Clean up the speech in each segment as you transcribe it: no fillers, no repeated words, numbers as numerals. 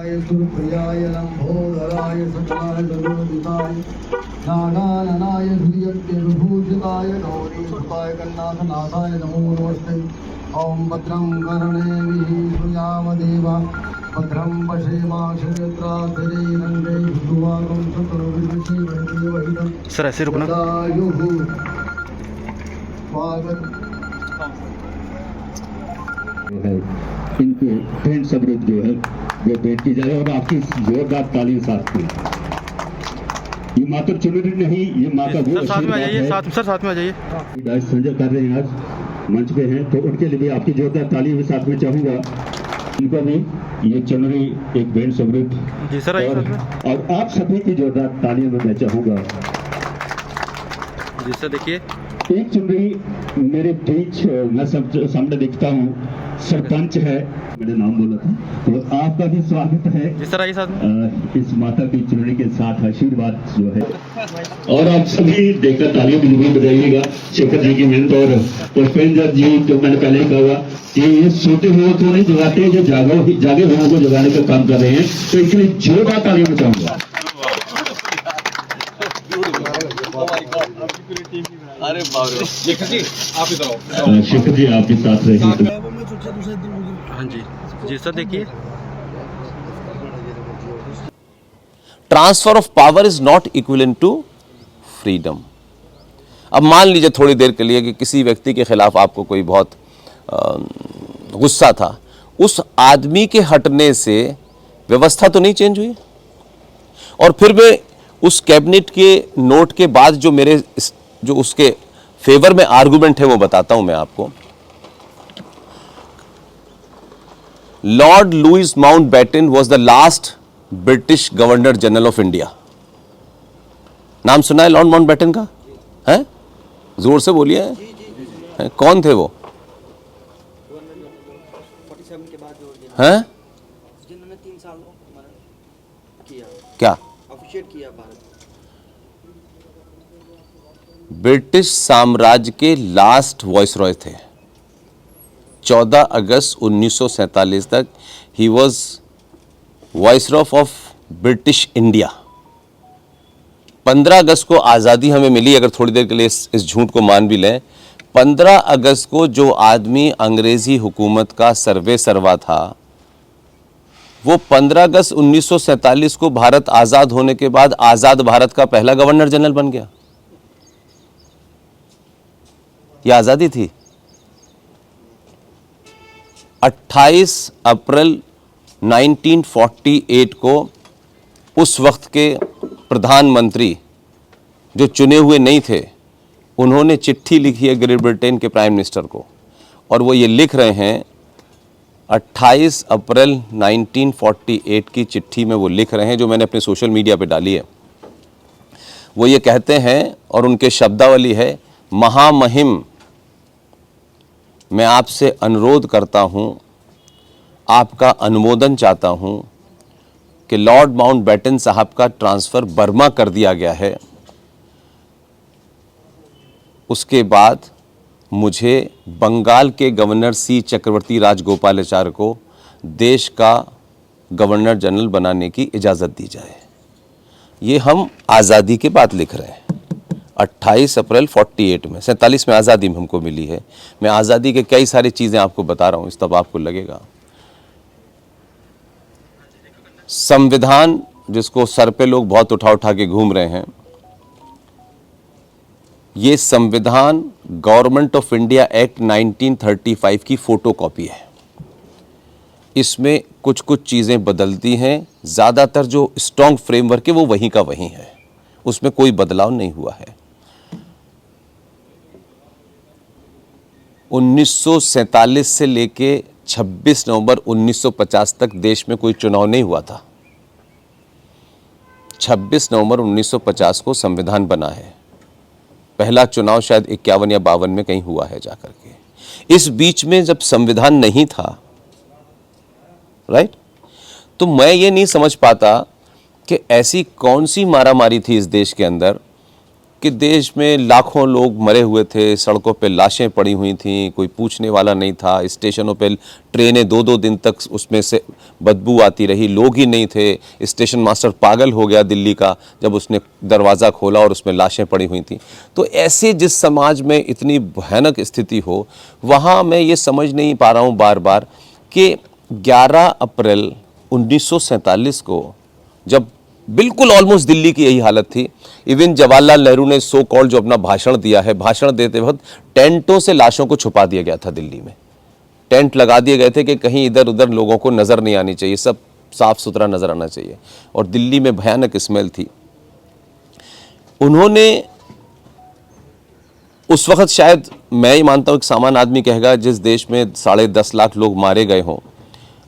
सुरप्रियाय लंबोदराय सकलाय जगोदिताय नागाननाय धुर्यत्यविभूषिताय गौरी सुताय कन्नाथनाथाय नमो नमस्ते। ओम भद्रं कर्णेभिः श्रूयामदेवा भद्रं पश्येमाक्षयत्राधिरंगे भुवागं चतुर्विधीवहितं। सर ऐसे रुकना। इनको ट्रेंड सबरूप जो है वो भेंट की जाए और आपकी जोरदार तालियों साथ में। ये मात्र चुनरी नहीं, ये माँ का वो साथ में आ जाइए, साथ में आ जाइए। संजय कर रहे हैं, आज मंच पे हैं, तो उनके लिए भी आपकी जोरदार तालियों के साथ में चाहूंगा इनको भी ये चुनरी एक बैंड सबरूप जी सर और आप सभी की जोरदार तालियों में मैं चाहूंगा। जी सर देखिए एक चुनरी मेरे बीच मैं सब सामने देखता हूँ, सरपंच है, मेरा नाम बोला था, तो आपका भी स्वागत है। जी सर आइए साथ में। इस माता की चुनरी के साथ आशीर्वाद जो है, और आप सभी देखकर तालियों की जरूर बजाइएगा। शेखर जी की मेहनत और पुष्पेंद्र जी, जो मैंने पहले ही कहा कि ये सोते हुए को नहीं जगाते, जो जागे हुए को जगाने का काम कर रहे हैं, तो इसलिए जोरदार तालियों में चाहूंगा। अरे शेखर जी आप इधर आओ। शेखर जी आपके साथ रहेंगे। हाँ जी जी सर देखिए। Transfer of power is not equivalent to freedom. अब मान लीजिए थोड़ी देर के लिए कि किसी व्यक्ति के खिलाफ आपको कोई बहुत गुस्सा था, उस आदमी के हटने से व्यवस्था तो नहीं चेंज हुई। और फिर मैं उस कैबिनेट के नोट के बाद जो उसके फेवर में आर्गुमेंट है वो बताता हूं मैं आपको। Lord Louis Mountbatten was the last British governor general of India. नाम सुना है लॉर्ड माउंटबेटन का? है जोर से बोलिए। कौन थे वो? हैं? जिन्होंने 3 साल किया क्या ऑफिशिएट किया भारत। ब्रिटिश साम्राज्य के लास्ट वॉइसरॉय थे। 14 अगस्त 1947 तक he was viceroy of British India. 15 अगस्त को आज़ादी हमें मिली। अगर थोड़ी देर के लिए इस झूठ को मान भी लें, 15 अगस्त को जो आदमी अंग्रेजी हुकूमत का सर्वे सर्वा था, वो 15 अगस्त 1947 को भारत आज़ाद होने के बाद आज़ाद भारत का पहला गवर्नर जनरल बन गया। यह आज़ादी थी। 28 अप्रैल 1948 को उस वक्त के प्रधानमंत्री जो चुने हुए नहीं थे, उन्होंने चिट्ठी लिखी है ग्रेट ब्रिटेन के प्राइम मिनिस्टर को, और वो ये लिख रहे हैं 28 अप्रैल 1948 की चिट्ठी में वो लिख रहे हैं, जो मैंने अपने सोशल मीडिया पे डाली है। वो ये कहते हैं, और उनके शब्दावली है, महामहिम मैं आपसे अनुरोध करता हूं, आपका अनुमोदन चाहता हूं कि लॉर्ड माउंटबेटन साहब का ट्रांसफ़र बर्मा कर दिया गया है। उसके बाद मुझे बंगाल के गवर्नर सी चक्रवर्ती राजगोपालाचार्य को देश का गवर्नर जनरल बनाने की इजाज़त दी जाए। ये हम आज़ादी के बाद लिख रहे हैं। 28 अप्रैल 48 में, 47 में आज़ादी में हमको मिली है। मैं आज़ादी के कई सारी चीज़ें आपको बता रहा हूँ, इस तब आपको लगेगा। संविधान, जिसको सर पे लोग बहुत उठा उठा के घूम रहे हैं, ये संविधान गवर्नमेंट ऑफ इंडिया एक्ट 1935 की फोटोकॉपी है। इसमें कुछ कुछ चीज़ें बदलती हैं, ज़्यादातर जो स्ट्रॉन्ग फ्रेमवर्क है वो वहीं का वहीं है, उसमें कोई बदलाव नहीं हुआ है। 1947 से लेके 26 नवंबर 1950 तक देश में कोई चुनाव नहीं हुआ था। 26 नवंबर 1950 को संविधान बना है। पहला चुनाव शायद 51 या 52 में कहीं हुआ है जाकर के। इस बीच में जब संविधान नहीं था, राइट, तो मैं ये नहीं समझ पाता कि ऐसी कौन सी मारामारी थी इस देश के अंदर कि देश में लाखों लोग मरे हुए थे, सड़कों पे लाशें पड़ी हुई थीं, कोई पूछने वाला नहीं था, स्टेशनों पे ट्रेनें 2-2 दिन तक उसमें से बदबू आती रही, लोग ही नहीं थे। स्टेशन मास्टर पागल हो गया दिल्ली का जब उसने दरवाज़ा खोला और उसमें लाशें पड़ी हुई थीं। तो ऐसे जिस समाज में इतनी भयानक स्थिति हो, वहाँ मैं ये समझ नहीं पा रहा हूँ बार बार कि 11 अप्रैल 1947 को जब बिल्कुल ऑलमोस्ट दिल्ली की यही हालत थी, इवन जवाहरलाल नेहरू ने सो कॉल्ड जो अपना भाषण दिया है, भाषण देते वक्त टेंटों से लाशों को छुपा दिया गया था। दिल्ली में टेंट लगा दिए गए थे कि कहीं इधर उधर लोगों को नज़र नहीं आनी चाहिए, सब साफ सुथरा नज़र आना चाहिए। और दिल्ली में भयानक स्मेल थी। उन्होंने उस वक्त, शायद मैं ही मानता हूँ, एक सामान्य आदमी कहेगा जिस देश में 10.5 लाख लोग मारे गए हों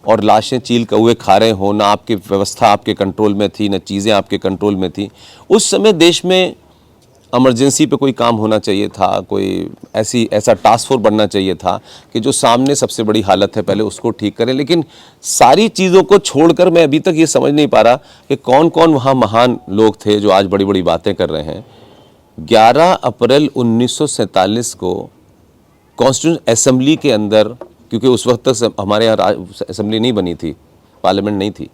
और लाशें चील कौए खा रहे हो, ना आपकी व्यवस्था आपके कंट्रोल में थी, ना चीज़ें आपके कंट्रोल में थी, उस समय देश में इमरजेंसी पे कोई काम होना चाहिए था, कोई ऐसा टास्क फोर्स बनना चाहिए था कि जो सामने सबसे बड़ी हालत है पहले उसको ठीक करें। लेकिन सारी चीज़ों को छोड़कर मैं अभी तक ये समझ नहीं पा रहा कि कौन कौन वहाँ महान लोग थे जो आज बड़ी बड़ी बातें कर रहे हैं। 11 अप्रैल 1947 को कॉन्स्टिट्यूशन असेंबली के अंदर, क्योंकि उस वक्त तक हमारे यहाँ असेंबली नहीं बनी थी, पार्लियामेंट नहीं थी,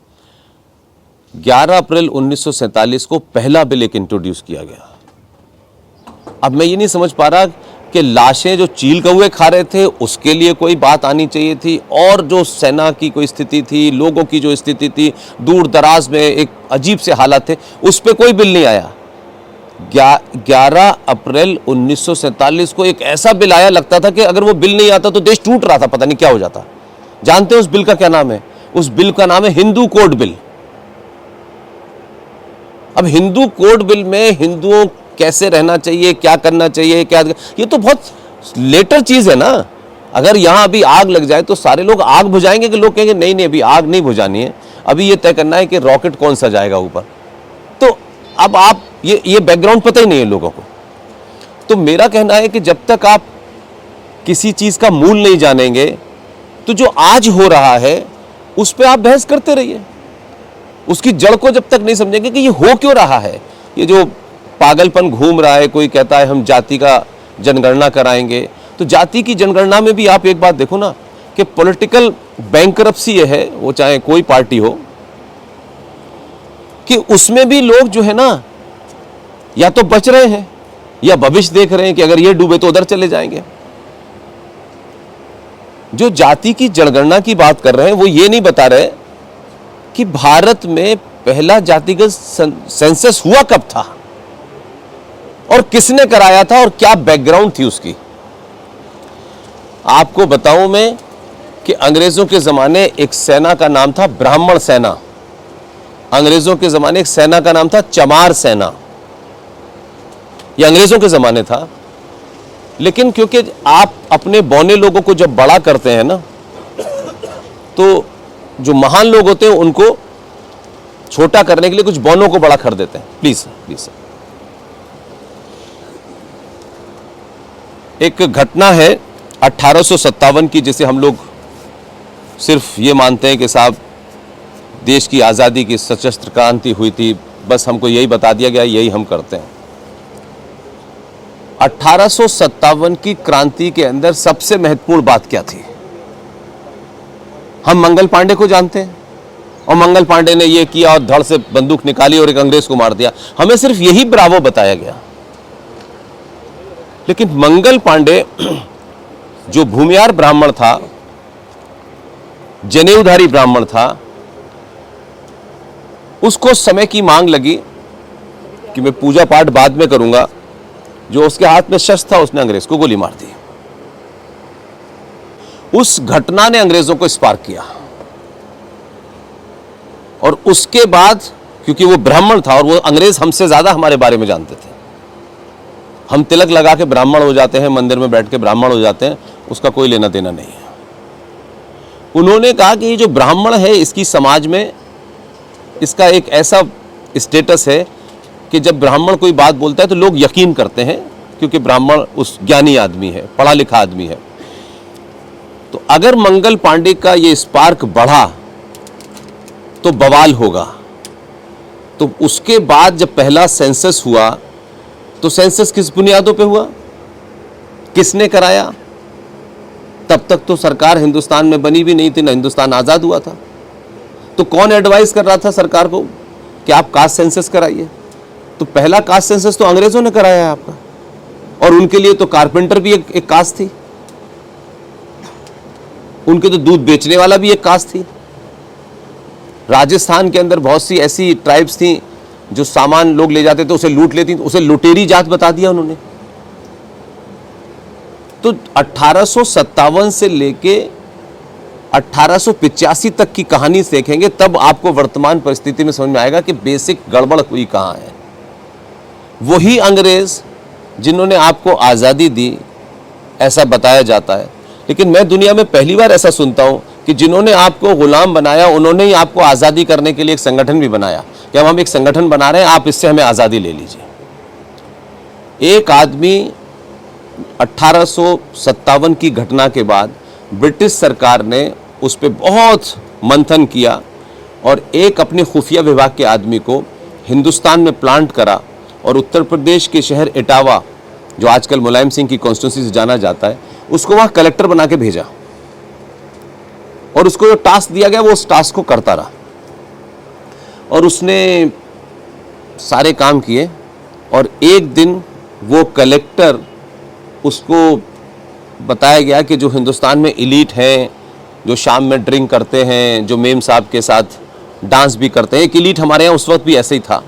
11 अप्रैल 1947 को पहला बिल एक इंट्रोड्यूस किया गया। अब मैं ये नहीं समझ पा रहा कि लाशें जो चील कौए खा रहे थे उसके लिए कोई बात आनी चाहिए थी, और जो सेना की कोई स्थिति थी, लोगों की जो स्थिति थी, दूर दराज में एक अजीब से हालात थे, उस पर कोई बिल नहीं आया। 11 अप्रैल 1947 को एक ऐसा बिल आया, लगता था कि अगर वो बिल नहीं आता तो देश टूट रहा था, पता नहीं क्या हो जाता। जानते हैं उस बिल का क्या नाम है? उस बिल का नाम है हिंदू कोड बिल। अब हिंदू कोड बिल में हिंदुओं कैसे रहना चाहिए, क्या करना चाहिए, क्या, ये तो बहुत लेटर चीज है ना। अगर यहां अभी आग लग जाए तो सारे लोग आग बुझाएंगे कि लोग कहेंगे नहीं नहीं अभी आग नहीं बुझानी है, अभी ये तय करना है कि रॉकेट कौन सा जाएगा ऊपर। तो अब आप ये बैकग्राउंड पता ही नहीं है लोगों को। तो मेरा कहना है कि जब तक आप किसी चीज का मूल नहीं जानेंगे तो जो आज हो रहा है उस पर आप बहस करते रहिए, उसकी जड़ को जब तक नहीं समझेंगे कि ये हो क्यों रहा है। ये जो पागलपन घूम रहा है, कोई कहता है हम जाति का जनगणना कराएंगे, तो जाति की जनगणना में भी आप एक बात देखो ना कि पॉलिटिकल बैंकरप्सी ये है, वो चाहे कोई पार्टी हो, कि उसमें भी लोग जो है ना या तो बच रहे हैं या भविष्य देख रहे हैं कि अगर ये डूबे तो उधर चले जाएंगे। जो जाति की जनगणना की बात कर रहे हैं वो ये नहीं बता रहे कि भारत में पहला जातिगत सेंसस हुआ कब था और किसने कराया था और क्या बैकग्राउंड थी उसकी। आपको बताऊं मैं कि अंग्रेजों के जमाने एक सेना का नाम था ब्राह्मण सेना, अंग्रेजों के जमाने एक सेना का नाम था चमार सेना। यह अंग्रेजों के जमाने था, लेकिन क्योंकि आप अपने बौने लोगों को जब बड़ा करते हैं ना, तो जो महान लोग होते हैं उनको छोटा करने के लिए कुछ बौनों को बड़ा कर देते हैं। Please please. एक घटना है 1857 की, जिसे हम लोग सिर्फ ये मानते हैं कि साहब देश की आज़ादी की सशस्त्र क्रांति हुई थी, बस हमको यही बता दिया गया, यही हम करते हैं। 1857 की क्रांति के अंदर सबसे महत्वपूर्ण बात क्या थी? हम मंगल पांडे को जानते हैं, और मंगल पांडे ने ये किया और धड़ से बंदूक निकाली और एक अंग्रेज को मार दिया। हमें सिर्फ यही ब्रावो बताया गया। लेकिन मंगल पांडे जो भूमियार ब्राह्मण था, जनेऊधारी ब्राह्मण था, उसको समय की मांग लगी कि मैं पूजा पाठ बाद में करूंगा। जो उसके हाथ में शस्त्र था उसने अंग्रेज को गोली मार दी। उस घटना ने अंग्रेजों को स्पार्क किया, और उसके बाद क्योंकि वो ब्राह्मण था और वो अंग्रेज हमसे ज्यादा हमारे बारे में जानते थे, हम तिलक लगा के ब्राह्मण हो जाते हैं, मंदिर में बैठ के ब्राह्मण हो जाते हैं, उसका कोई लेना देना नहीं है। उन्होंने कहा कि ये जो ब्राह्मण है इसकी समाज में इसका एक ऐसा स्टेटस है कि जब ब्राह्मण कोई बात बोलता है तो लोग यकीन करते हैं, क्योंकि ब्राह्मण उस ज्ञानी आदमी है, पढ़ा लिखा आदमी है। तो अगर मंगल पांडे का ये स्पार्क बढ़ा तो बवाल होगा। तो उसके बाद जब पहला सेंसस हुआ तो सेंसस किस बुनियादों पे हुआ, किसने कराया? तब तक तो सरकार हिंदुस्तान में बनी भी नहीं थी, ना हिंदुस्तान आज़ाद हुआ था। तो कौन एडवाइस कर रहा था सरकार को कि आप कास्ट सेंसस कराइए? तो पहला कास्ट सेंसस तो अंग्रेजों ने कराया है आपका, और उनके लिए तो कारपेंटर भी एक कास्ट थी, उनके तो दूध बेचने वाला भी एक कास्ट थी। राजस्थान के अंदर बहुत सी ऐसी ट्राइब्स थी जो सामान लोग ले जाते थे उसे लूट लेती, तो उसे लुटेरी जात बता दिया उन्होंने। तो 1857 से लेके 1885 तक की कहानी देखेंगे तब आपको वर्तमान परिस्थिति में समझ में आएगा कि बेसिक गड़बड़ हुई कहां है। वही अंग्रेज जिन्होंने आपको आज़ादी दी, ऐसा बताया जाता है, लेकिन मैं दुनिया में पहली बार ऐसा सुनता हूं कि जिन्होंने आपको गुलाम बनाया उन्होंने ही आपको आज़ादी करने के लिए एक संगठन भी बनाया कि हम एक संगठन बना रहे हैं, आप इससे हमें आज़ादी ले लीजिए। एक आदमी 1857 की घटना के बाद ब्रिटिश सरकार ने उस पर बहुत मंथन किया और एक अपने खुफिया विभाग के आदमी को हिंदुस्तान में प्लांट करा और उत्तर प्रदेश के शहर इटावा, जो आजकल मुलायम सिंह की कॉन्स्टिट्यूंसी से जाना जाता है, उसको वहाँ कलेक्टर बना के भेजा और उसको जो टास्क दिया गया वो उस टास्क को करता रहा और उसने सारे काम किए। और एक दिन वो कलेक्टर, उसको बताया गया कि जो हिंदुस्तान में एलीट हैं, जो शाम में ड्रिंक करते हैं, जो मेम साहब के साथ डांस भी करते हैं, एक एलीट हमारे यहाँ उस वक्त भी ऐसे ही था,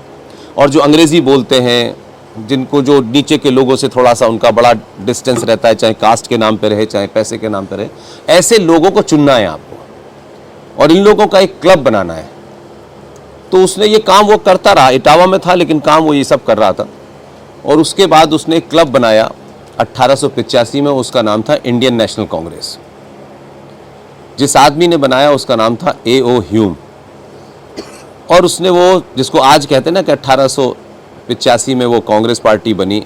और जो अंग्रेज़ी बोलते हैं, जिनको जो नीचे के लोगों से थोड़ा सा उनका बड़ा डिस्टेंस रहता है, चाहे कास्ट के नाम पे रहे चाहे पैसे के नाम पे रहे, ऐसे लोगों को चुनना है आपको और इन लोगों का एक क्लब बनाना है। तो उसने ये काम वो करता रहा, इटावा में था लेकिन काम वो ये सब कर रहा था। और उसके बाद उसने एक क्लब बनाया 1885 में, उसका नाम था इंडियन नेशनल कांग्रेस। जिस आदमी ने बनाया उसका नाम था A.O. ह्यूम, और उसने वो जिसको आज कहते हैं ना कि 1885 में वो कांग्रेस पार्टी बनी।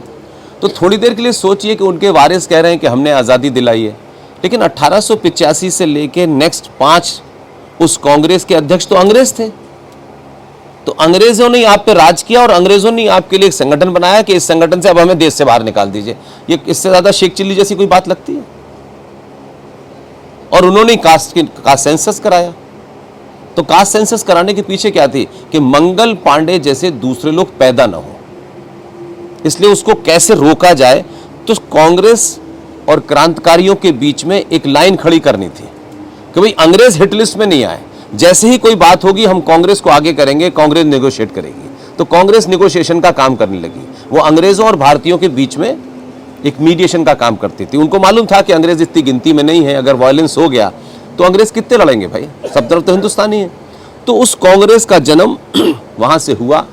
तो थोड़ी देर के लिए सोचिए कि उनके वारिस कह रहे हैं कि हमने आज़ादी दिलाई है, लेकिन 1885 से लेके नेक्स्ट 5 उस कांग्रेस के अध्यक्ष तो अंग्रेज थे। तो अंग्रेजों ने आप पे राज किया और अंग्रेजों ने आपके लिए एक संगठन बनाया कि इस संगठन से अब हमें देश से बाहर निकाल दीजिए। ये इससे ज्यादा शेख चिल्ली जैसी कोई बात लगती है? और उन्होंने कास्ट सेंसस कराया। तो कास्ट सेंसस कराने के पीछे क्या थी कि मंगल पांडे जैसे दूसरे लोग पैदा ना हो, इसलिए उसको कैसे रोका जाए। तो कांग्रेस और क्रांतिकारियों के बीच में एक लाइन खड़ी करनी थी कि भाई अंग्रेज हिट लिस्ट में नहीं आए, जैसे ही कोई बात होगी हम कांग्रेस को आगे करेंगे, कांग्रेस नेगोशिएट करेगी। तो कांग्रेस नेगोशिएशन का काम करने लगी। वो अंग्रेजों और भारतीयों के बीच में एक मीडिएशन का काम करती थी। उनको मालूम था कि अंग्रेज इतनी गिनती में नहीं है, अगर वायलेंस हो गया तो अंग्रेज कितने लड़ेंगे भाई, सब तरफ तो हिंदुस्तानी है। तो उस कांग्रेस का जन्म वहां से हुआ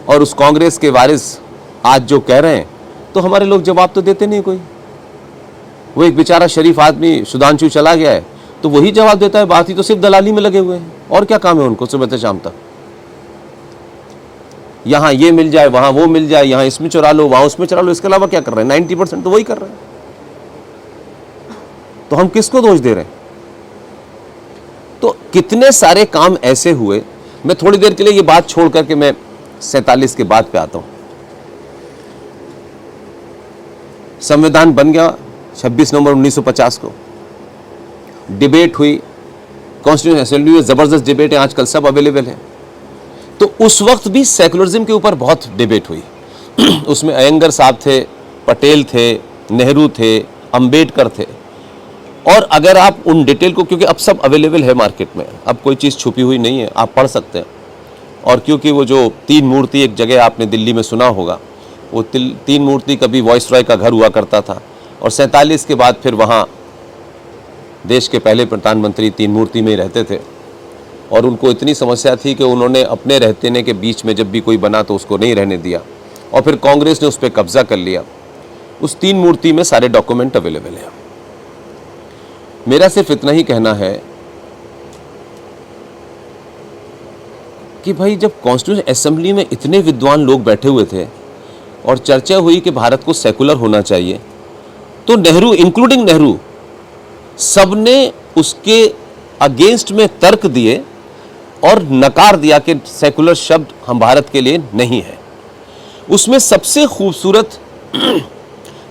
और उस कांग्रेस के वारिस आज जो कह रहे हैं, तो हमारे लोग जवाब तो देते नहीं कोई। वो एक बेचारा शरीफ आदमी सुधांशु चला गया है तो वही जवाब देता है, बाकी तो सिर्फ दलाली में लगे हुए हैं। और क्या काम है उनको सुबह से शाम तक? यहां ये मिल जाए, वहां वो मिल जाए, यहां इसमें चुरा लो, वहां उसमें चुरा लो, इसके अलावा क्या कर रहे हैं? 90% तो वही कर रहे हैं। तो हम किसको दोष दे रहे हैं? तो कितने सारे काम ऐसे हुए। मैं थोड़ी देर के लिए ये बात छोड़ करके मैं 47 के बाद पे आता हूं। संविधान बन गया 26 नवंबर 1950 को, डिबेट हुई कॉन्स्टिट्यूशन असेंबली में, जबरदस्त डिबेट है, आजकल सब अवेलेबल है। तो उस वक्त भी सेकुलरिज्म के ऊपर बहुत डिबेट हुई। उसमें अयंगर साहब थे, पटेल थे, नेहरू थे, अंबेडकर थे। और अगर आप उन डिटेल को, क्योंकि अब सब अवेलेबल है मार्केट में, अब कोई चीज़ छुपी हुई नहीं है, आप पढ़ सकते हैं। और क्योंकि वो जो 3 मूर्ति एक जगह आपने दिल्ली में सुना होगा, वो 3 मूर्ति कभी वॉइसरॉय का घर हुआ करता था और 47 के बाद फिर वहाँ देश के पहले प्रधानमंत्री 3 मूर्ति में ही रहते थे। और उनको इतनी समस्या थी कि उन्होंने अपने रहते के बीच में जब भी कोई बना तो उसको नहीं रहने दिया और फिर कांग्रेस ने उस पर कब्जा कर लिया। उस 3 मूर्ति में सारे डॉक्यूमेंट अवेलेबल हैं। मेरा सिर्फ इतना ही कहना है कि भाई जब कॉन्स्टिट्यूशन असेंबली में इतने विद्वान लोग बैठे हुए थे और चर्चा हुई कि भारत को सेकुलर होना चाहिए, तो नेहरू, इंक्लूडिंग नेहरू, सबने उसके अगेंस्ट में तर्क दिए और नकार दिया कि सेकुलर शब्द हम भारत के लिए नहीं है। उसमें सबसे खूबसूरत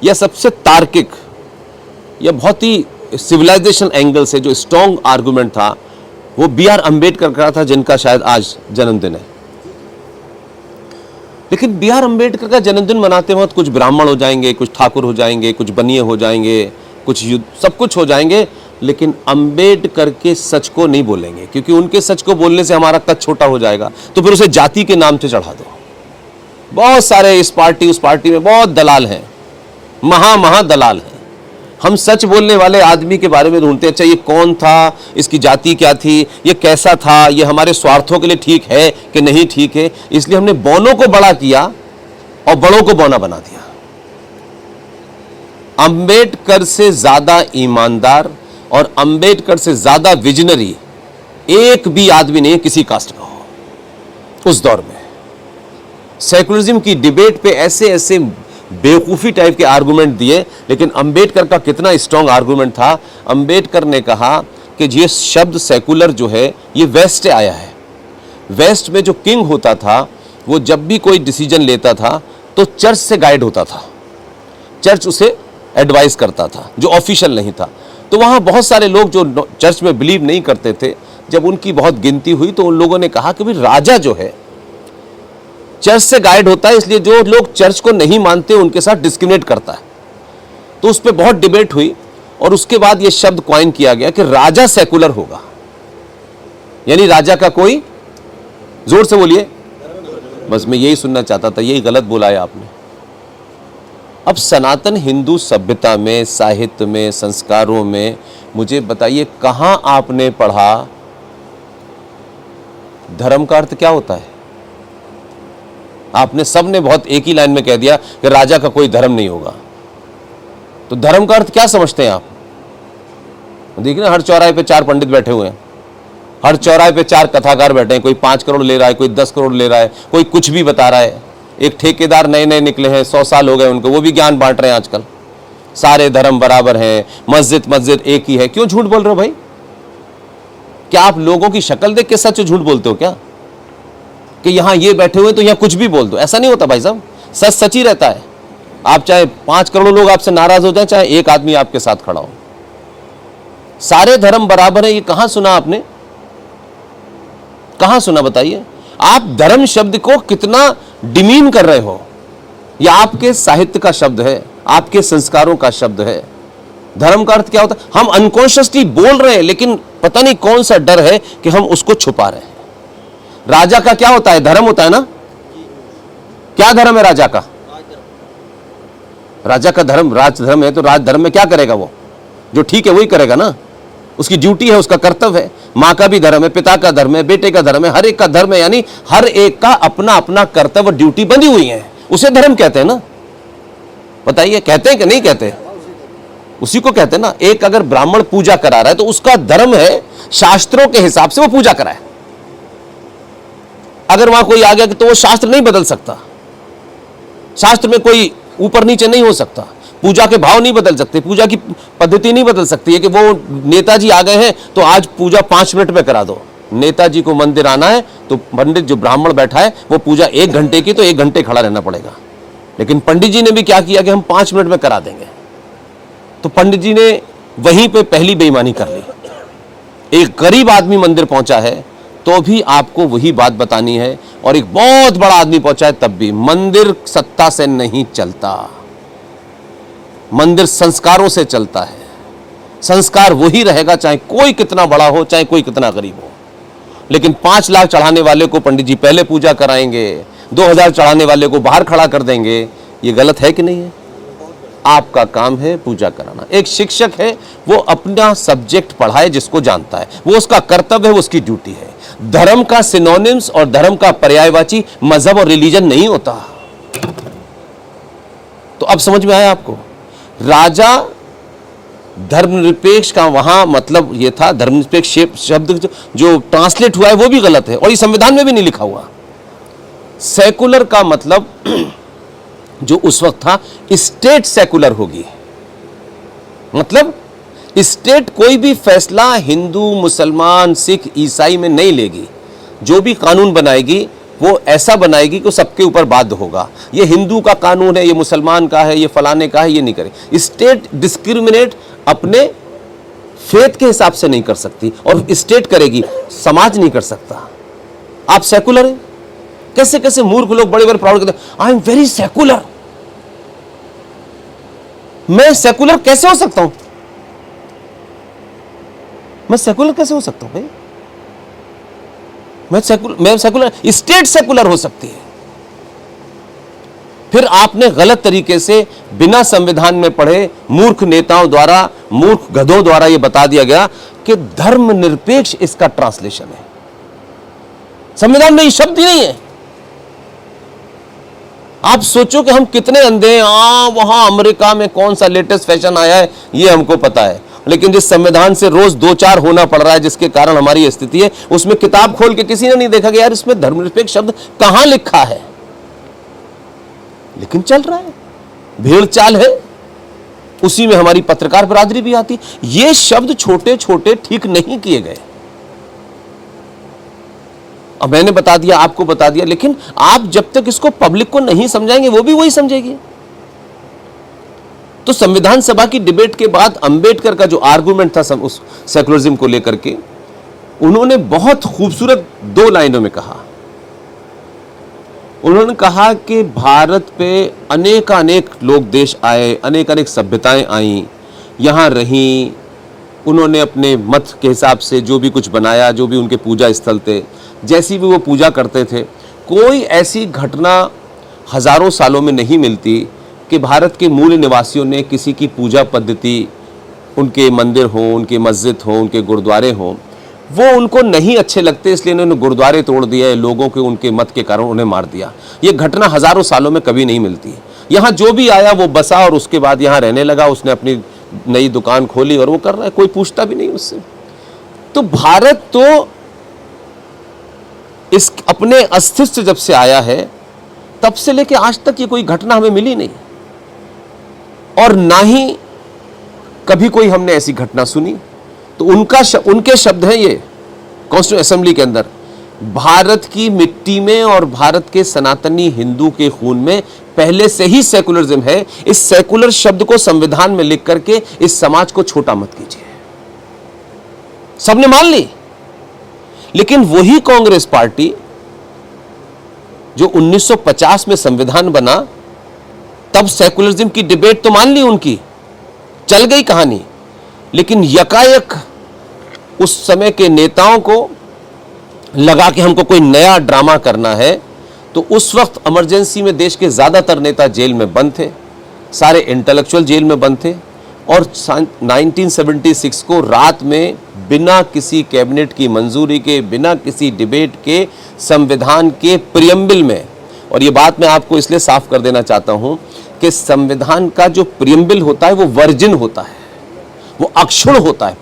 या सबसे तार्किक या बहुत ही सिविलाइजेशन एंगल से जो स्ट्रॉन्ग आर्गुमेंट था वो B.R. अम्बेडकर का था, जिनका शायद आज जन्मदिन है। लेकिन B.R. अम्बेडकर का जन्मदिन मनाते वक्त कुछ ब्राह्मण हो जाएंगे, कुछ ठाकुर हो जाएंगे, कुछ बनिए हो जाएंगे, कुछ युद्ध, सब कुछ हो जाएंगे, लेकिन अम्बेडकर के सच को नहीं बोलेंगे, क्योंकि उनके सच को बोलने से हमारा कद छोटा हो जाएगा। तो फिर उसे जाति के नाम से चढ़ा दो। बहुत सारे इस पार्टी उस पार्टी में बहुत दलाल हैं, महा दलाल हैं। हम सच बोलने वाले आदमी के बारे में ढूंढते हैं, अच्छा ये कौन था, इसकी जाति क्या थी, ये कैसा था, ये हमारे स्वार्थों के लिए ठीक है कि नहीं ठीक है। इसलिए हमने बौनों को बड़ा किया और बड़ों को बौना बना दिया। अंबेडकर से ज्यादा ईमानदार और अंबेडकर से ज्यादा विजनरी एक भी आदमी नहीं किसी कास्ट का हो उस दौर में। सेकुलरिज्म की डिबेट पे ऐसे ऐसे बेवकूफी टाइप के आर्गुमेंट दिए, लेकिन अंबेडकर का कितना स्ट्रांग आर्गुमेंट था। अंबेडकर ने कहा कि ये शब्द सेकुलर जो है ये वेस्ट से आया है। वेस्ट में जो किंग होता था वो जब भी कोई डिसीजन लेता था तो चर्च से गाइड होता था, चर्च उसे एडवाइस करता था, जो ऑफिशियल नहीं था। तो वहाँ बहुत सारे लोग जो चर्च में बिलीव नहीं करते थे, जब उनकी बहुत गिनती हुई तो उन लोगों ने कहा कि भाई राजा जो है चर्च से गाइड होता है, इसलिए जो लोग चर्च को नहीं मानते उनके साथ डिस्क्रिमिनेट करता है। तो उस पर बहुत डिबेट हुई और उसके बाद यह शब्द कॉइन किया गया कि राजा सेकुलर होगा, यानी राजा का कोई, जोर से बोलिए, बस मैं यही सुनना चाहता था, यही गलत बोला है आपने। अब सनातन हिंदू सभ्यता में, साहित्य में, संस्कारों में मुझे बताइए कहां आपने पढ़ा धर्म का अर्थ क्या होता है? आपने सबने बहुत एक ही लाइन में कह दिया कि राजा का कोई धर्म नहीं होगा। तो धर्म का अर्थ क्या समझते हैं आप? देखिए ना, हर चौराहे पे 4 पंडित बैठे हुए हैं, हर चौराहे पे 4 कथाकार बैठे हैं। कोई 5 करोड़ ले रहा है, कोई 10 करोड़ ले रहा है, कोई कुछ भी बता रहा है। एक ठेकेदार नए नए निकले हैं, 100 साल हो गए उनको, वो भी ज्ञान बांट रहे हैं आजकल। सारे धर्म बराबर हैं, मस्जिद एक ही है। क्यों झूठ बोल रहे हो भाई? क्या आप लोगों की शक्ल देख के सच झूठ बोलते हो क्या? कि यहां ये बैठे हुए तो यहां कुछ भी बोल दो, ऐसा नहीं होता भाई साहब। सच सच ही रहता है। आप चाहे 5 करोड़ लोग आपसे नाराज हो जाए, चाहे एक आदमी आपके साथ खड़ा हो, सारे धर्म बराबर है। ये कहां सुना आपने? कहां सुना बताइए? आप धर्म शब्द को कितना डिमीन कर रहे हो। यह आपके साहित्य का शब्द है, आपके संस्कारों का शब्द है। धर्म का अर्थ क्या होता है? हम अनकॉन्शियसली बोल रहे हैं, लेकिन पता नहीं कौन सा डर है कि हम उसको छुपा रहे हैं। राजा का क्या होता है? धर्म होता है ना? क्या धर्म है राजा का? राजा का धर्म राजधर्म है। तो राजधर्म में क्या करेगा? वो जो ठीक है वही करेगा ना, उसकी ड्यूटी है, उसका कर्तव्य है। मां का भी धर्म है, पिता का धर्म है, बेटे का धर्म है, हर एक का धर्म है। यानी हर एक का अपना अपना कर्तव्य, ड्यूटी बंधी हुई है। उसे धर्म कहते हैं ना? बताइए, कहते हैं कि नहीं कहते? उसी को कहते हैं ना। एक अगर ब्राह्मण पूजा करा रहा है तो उसका धर्म है शास्त्रों के हिसाब से वो पूजा कराए। अगर वहां कोई आ गया तो वो शास्त्र नहीं बदल सकता, शास्त्र में कोई ऊपर नीचे नहीं हो सकता, पूजा के भाव नहीं बदल सकते, पूजा की पद्धति नहीं बदल सकती है कि वो नेताजी आ गए हैं तो आज पूजा 5 मिनट में करा दो। नेताजी को मंदिर आना है तो पंडित जो ब्राह्मण बैठा है वो पूजा 1 घंटे की, तो 1 घंटे खड़ा रहना पड़ेगा। लेकिन पंडित जी ने भी क्या किया कि हम 5 मिनट में करा देंगे। तो पंडित जी ने वहीं पे पहली बेईमानी कर ली। एक गरीब आदमी मंदिर पहुंचा है तो भी आपको वही बात बतानी है, और एक बहुत बड़ा आदमी पहुंचा है तब भी। मंदिर सत्ता से नहीं चलता, मंदिर संस्कारों से चलता है। संस्कार वही रहेगा, चाहे कोई कितना बड़ा हो, चाहे कोई कितना गरीब हो। लेकिन 5 लाख चढ़ाने वाले को पंडित जी पहले पूजा कराएंगे, 2000 चढ़ाने वाले को बाहर खड़ा कर देंगे। ये गलत है कि नहीं है? आपका काम है पूजा कराना। एक शिक्षक है, वो अपना सब्जेक्ट पढ़ाए जिसको जानता है, वो उसका कर्तव्य है, वो उसकी ड्यूटी है। धर्म का सिनोनिम्स और धर्म का पर्यायवाची मजहब और रिलीजन नहीं होता। तो अब समझ में आया आपको? राजा धर्मनिरपेक्ष का वहां मतलब ये था, धर्मनिरपेक्ष शब्द जो ट्रांसलेट हुआ है वो भी गलत है और ये संविधान में भी नहीं लिखा हुआ। सेकुलर का मतलब जो उस वक्त था, स्टेट सेकुलर होगी। मतलब स्टेट कोई भी फैसला हिंदू, मुसलमान, सिख, ईसाई में नहीं लेगी। जो भी कानून बनाएगी वो ऐसा बनाएगी कि वो सबके ऊपर बाध्य होगा। ये हिंदू का कानून है, ये मुसलमान का है, ये फलाने का है, ये नहीं करे। स्टेट डिस्क्रिमिनेट अपने फेथ के हिसाब से नहीं कर सकती, और स्टेट करेगी, समाज नहीं कर सकता। आप सेकुलर हैं, कैसे कैसे मूर्ख लोग बड़े बड़े प्राउड करते हैं, आई एम वेरी सेकुलर। मैं सेकुलर कैसे हो सकता हूं? मैं सेकुलर कैसे हो सकता हूं भाई? मैं सेकुलर, स्टेट सेकुलर हो सकती है। फिर आपने गलत तरीके से बिना संविधान में पढ़े मूर्ख नेताओं द्वारा, मूर्ख गधों द्वारा यह बता दिया गया कि धर्मनिरपेक्ष इसका ट्रांसलेशन है। संविधान में ये शब्द ही नहीं है। आप सोचो कि हम कितने अंधे हैं। वहां अमेरिका में कौन सा लेटेस्ट फैशन आया है ये हमको पता है, लेकिन जिस संविधान से रोज 2-4 होना पड़ रहा है, जिसके कारण हमारी ये स्थिति है, उसमें किताब खोल के किसी ने नहीं देखा कि यार इसमें धर्मनिरपेक्ष शब्द कहां लिखा है। लेकिन चल रहा है, भेड़ चाल है, उसी में हमारी पत्रकार बिरादरी भी आती। ये शब्द छोटे छोटे ठीक नहीं किए गए। अब मैंने बता दिया, आपको बता दिया, लेकिन आप जब तक इसको पब्लिक को नहीं समझाएंगे, वो भी वही समझेगी। तो संविधान सभा की डिबेट के बाद अंबेडकर का जो आर्गुमेंट था उस सेकुलरिज्म को लेकर के, उन्होंने बहुत खूबसूरत 2 लाइनों में कहा। उन्होंने कहा कि भारत पे अनेक लोग देश आए, अनेक सभ्यताएं आई, यहां रहीं, उन्होंने अपने मत के हिसाब से जो भी कुछ बनाया, जो भी उनके पूजा स्थल थे, जैसी भी वो पूजा करते थे। कोई ऐसी घटना हजारों सालों में नहीं मिलती कि भारत के मूल निवासियों ने किसी की पूजा पद्धति, उनके मंदिर हों, उनके मस्जिद हों, उनके गुरुद्वारे हों, वो उनको नहीं अच्छे लगते, इसलिए उन्होंने गुरुद्वारे तोड़ दिए, लोगों के उनके मत के कारण उन्हें मार दिया। ये घटना हजारों सालों में कभी नहीं मिलती है। यहाँ जो भी आया वो बसा और उसके बाद यहाँ रहने लगा, उसने अपनी नई दुकान खोली और वो कर रहा है, कोई पूछता भी नहीं उससे। तो भारत तो इस अपने अस्तित्व जब से आया है तब से लेके आज तक ये कोई घटना हमें मिली नहीं, और ना ही कभी कोई हमने ऐसी घटना सुनी। तो उनके शब्द हैं ये कॉन्स्टिट्यूशन असेंबली के अंदर, भारत की मिट्टी में और भारत के सनातनी हिंदू के खून में पहले से ही सेकुलरिज्म है। इस सेकुलर शब्द को संविधान में लिख करके इस समाज को छोटा मत कीजिए। सबने मान ली, लेकिन वही कांग्रेस पार्टी जो 1950 में संविधान बना, तब सेकुलरिज्म की डिबेट तो मान ली उनकी, चल गई कहानी, लेकिन यकायक उस समय के नेताओं को लगा कि हमको कोई नया ड्रामा करना है। तो उस वक्त इमरजेंसी में देश के ज्यादातर नेता जेल में बंद थे, सारे इंटेलेक्चुअल जेल में बंद थे, और 1976 को रात में बिना किसी कैबिनेट की मंजूरी के, बिना किसी डिबेट के, संविधान के प्रियम्बल में, और ये बात मैं आपको इसलिए साफ कर देना चाहता हूं कि संविधान का जो प्रियम्बल होता है वो वर्जिन होता है, वो अक्षुण होता है।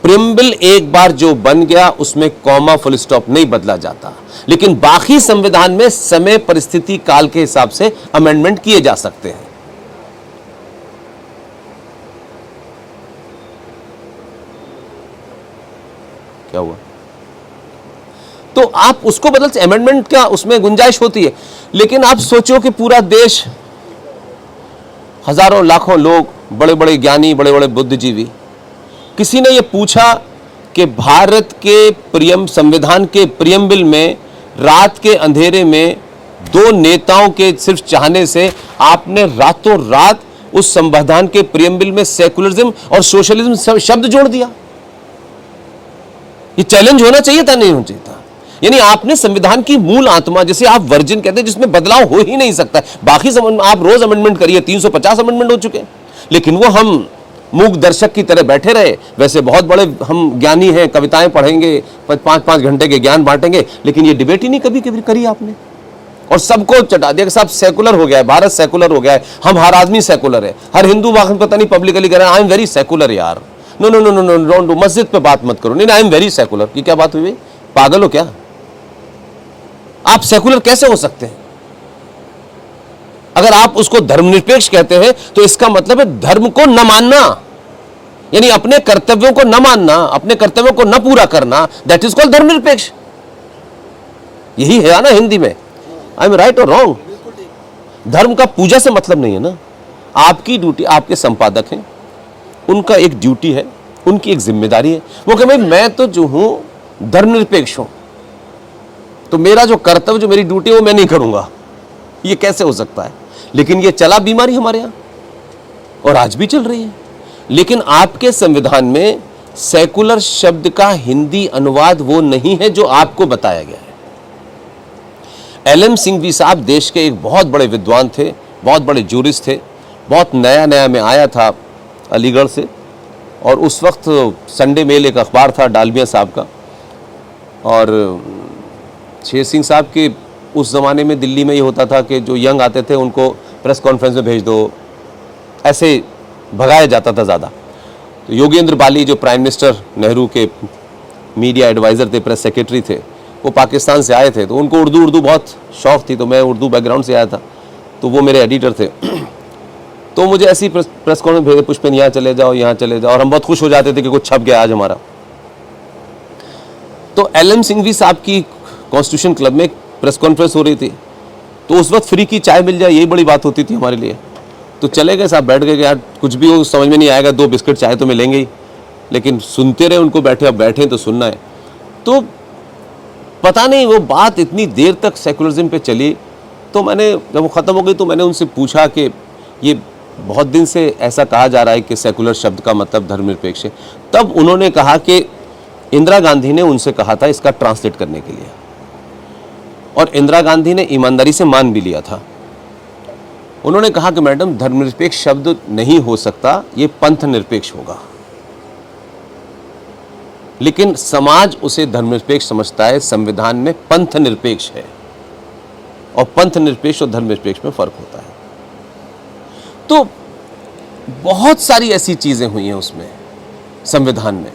प्रियम्बल एक बार जो बन गया उसमें कॉमा फुल स्टॉप नहीं बदला जाता, लेकिन बाकी संविधान में समय, परिस्थिति, काल के हिसाब से अमेंडमेंट किए जा सकते हैं। क्या हुआ? तो आप उसको बदल से अमेंडमेंट क्या उसमें गुंजाइश होती है, लेकिन आप सोचो कि पूरा देश, हजारों लाखों लोग, बड़े बड़े ज्ञानी, बड़े बड़े बुद्धिजीवी, किसी ने यह पूछा कि भारत के संविधान के प्रियम्बल में रात के अंधेरे में 2 नेताओं के सिर्फ चाहने से आपने रातों रात उस संविधान के प्रियम्बल में सेकुलरिज्म और सोशलिज्म शब्द जोड़ दिया। ये चैलेंज होना चाहिए था, नहीं होना चाहिए था। यानी आपने संविधान की मूल आत्मा, जिसे आप वर्जिन कहते हैं, जिसमें बदलाव हो ही नहीं सकता, बाकी आप रोज अमेंडमेंट करिए, 350 अमेंडमेंट हो चुके, लेकिन वो हम मूक दर्शक की तरह बैठे रहे। वैसे बहुत बड़े हम ज्ञानी हैं, कविताएं पढ़ेंगे, 5-5 घंटे के ज्ञान बांटेंगे, लेकिन ये डिबेट ही नहीं कभी करी आपने, और सबको चटा दिया कि सब सेकुलर हो गया है, भारत सेकुलर हो गया है, हम हर आदमी सेकुलर है, हर हिंदू वाकई पता नहीं पब्लिकली कह रहे हैं आई एम वेरी सेकुलर। यार no no no no no don't do, मस्जिद पे बात मत करो, नहीं आई एम वेरी सेकुलर की क्या बात हुई? पागल हो क्या? आप सेकुलर कैसे हो सकते हैं? अगर आप उसको धर्मनिरपेक्ष कहते हैं तो इसका मतलब है धर्म को न मानना, यानी अपने कर्तव्यों को न मानना, अपने कर्तव्यों को न पूरा करना, दैट इज कॉल्ड धर्मनिरपेक्ष। यही है ना हिंदी में, आई एम राइट और रॉन्ग? धर्म का पूजा से मतलब नहीं है ना। आपकी ड्यूटी, आपके संपादक हैं, उनका एक ड्यूटी है, उनकी एक जिम्मेदारी है। वो कहे भाई मैं तो जो हूं धर्मनिरपेक्ष हूं, तो मेरा जो कर्तव्य, जो मेरी ड्यूटी है वो मैं नहीं करूंगा। ये कैसे हो सकता है? लेकिन ये चला बीमारी हमारे यहां और आज भी चल रही है। लेकिन आपके संविधान में सेकुलर शब्द का हिंदी अनुवाद वो नहीं है जो आपको बताया गया है। LM सिंघवी साहब देश के एक बहुत बड़े विद्वान थे, बहुत बड़े जूरिस्ट थे, बहुत नया नया में आया था अलीगढ़ से, और उस वक्त संडे मेल एक अखबार था डालमिया साहब का, और शेर सिंह साहब के उस ज़माने में दिल्ली में ये होता था कि जो यंग आते थे उनको प्रेस कॉन्फ्रेंस में भेज दो, ऐसे भगाया जाता था ज़्यादा। तो योगेंद्र बाली जो प्राइम मिनिस्टर नेहरू के मीडिया एडवाइज़र थे, प्रेस सेक्रेटरी थे, वो पाकिस्तान से आए थे, तो उनको उर्दू बहुत शौक़ थी, तो मैं उर्दू बैकग्राउंड से आया था, तो वो मेरे एडिटर थे। तो मुझे ऐसी प्रेस कॉन्फ्रेंस भेजे, पुष्पेन यहाँ चले जाओ, यहाँ चले जाओ, और हम बहुत खुश हो जाते थे कि कुछ छप गया आज हमारा। तो LM सिंघवी साहब की कॉन्स्टिट्यूशन क्लब में प्रेस कॉन्फ्रेंस हो रही थी, तो उस वक्त फ्री की चाय मिल जाए यही बड़ी बात होती थी हमारे लिए। तो चले गए साहब, बैठ गए कि यार कुछ भी हो समझ में नहीं आएगा, 2 बिस्किट चाय तो मिलेंगे ही, लेकिन सुनते रहे उनको, बैठे अब बैठे तो सुनना है। तो पता नहीं वो बात इतनी देर तक सेकुलरिज्म पे चली, तो मैंने जब वो ख़त्म हो गई तो मैंने उनसे पूछा कि ये बहुत दिन से ऐसा कहा जा रहा है कि सेकुलर शब्द का मतलब धर्मनिरपेक्ष है। तब उन्होंने कहा कि इंदिरा गांधी ने उनसे कहा था इसका ट्रांसलेट करने के लिए, और इंदिरा गांधी ने ईमानदारी से मान भी लिया था। उन्होंने कहा कि मैडम धर्मनिरपेक्ष शब्द नहीं हो सकता, ये पंथ निरपेक्ष होगा। लेकिन समाज उसे धर्मनिरपेक्ष समझता है, संविधान में पंथ निरपेक्ष है, और पंथ निरपेक्ष और धर्मनिरपेक्ष में फर्क होता है। तो बहुत सारी ऐसी चीजें हुई हैं उसमें संविधान में।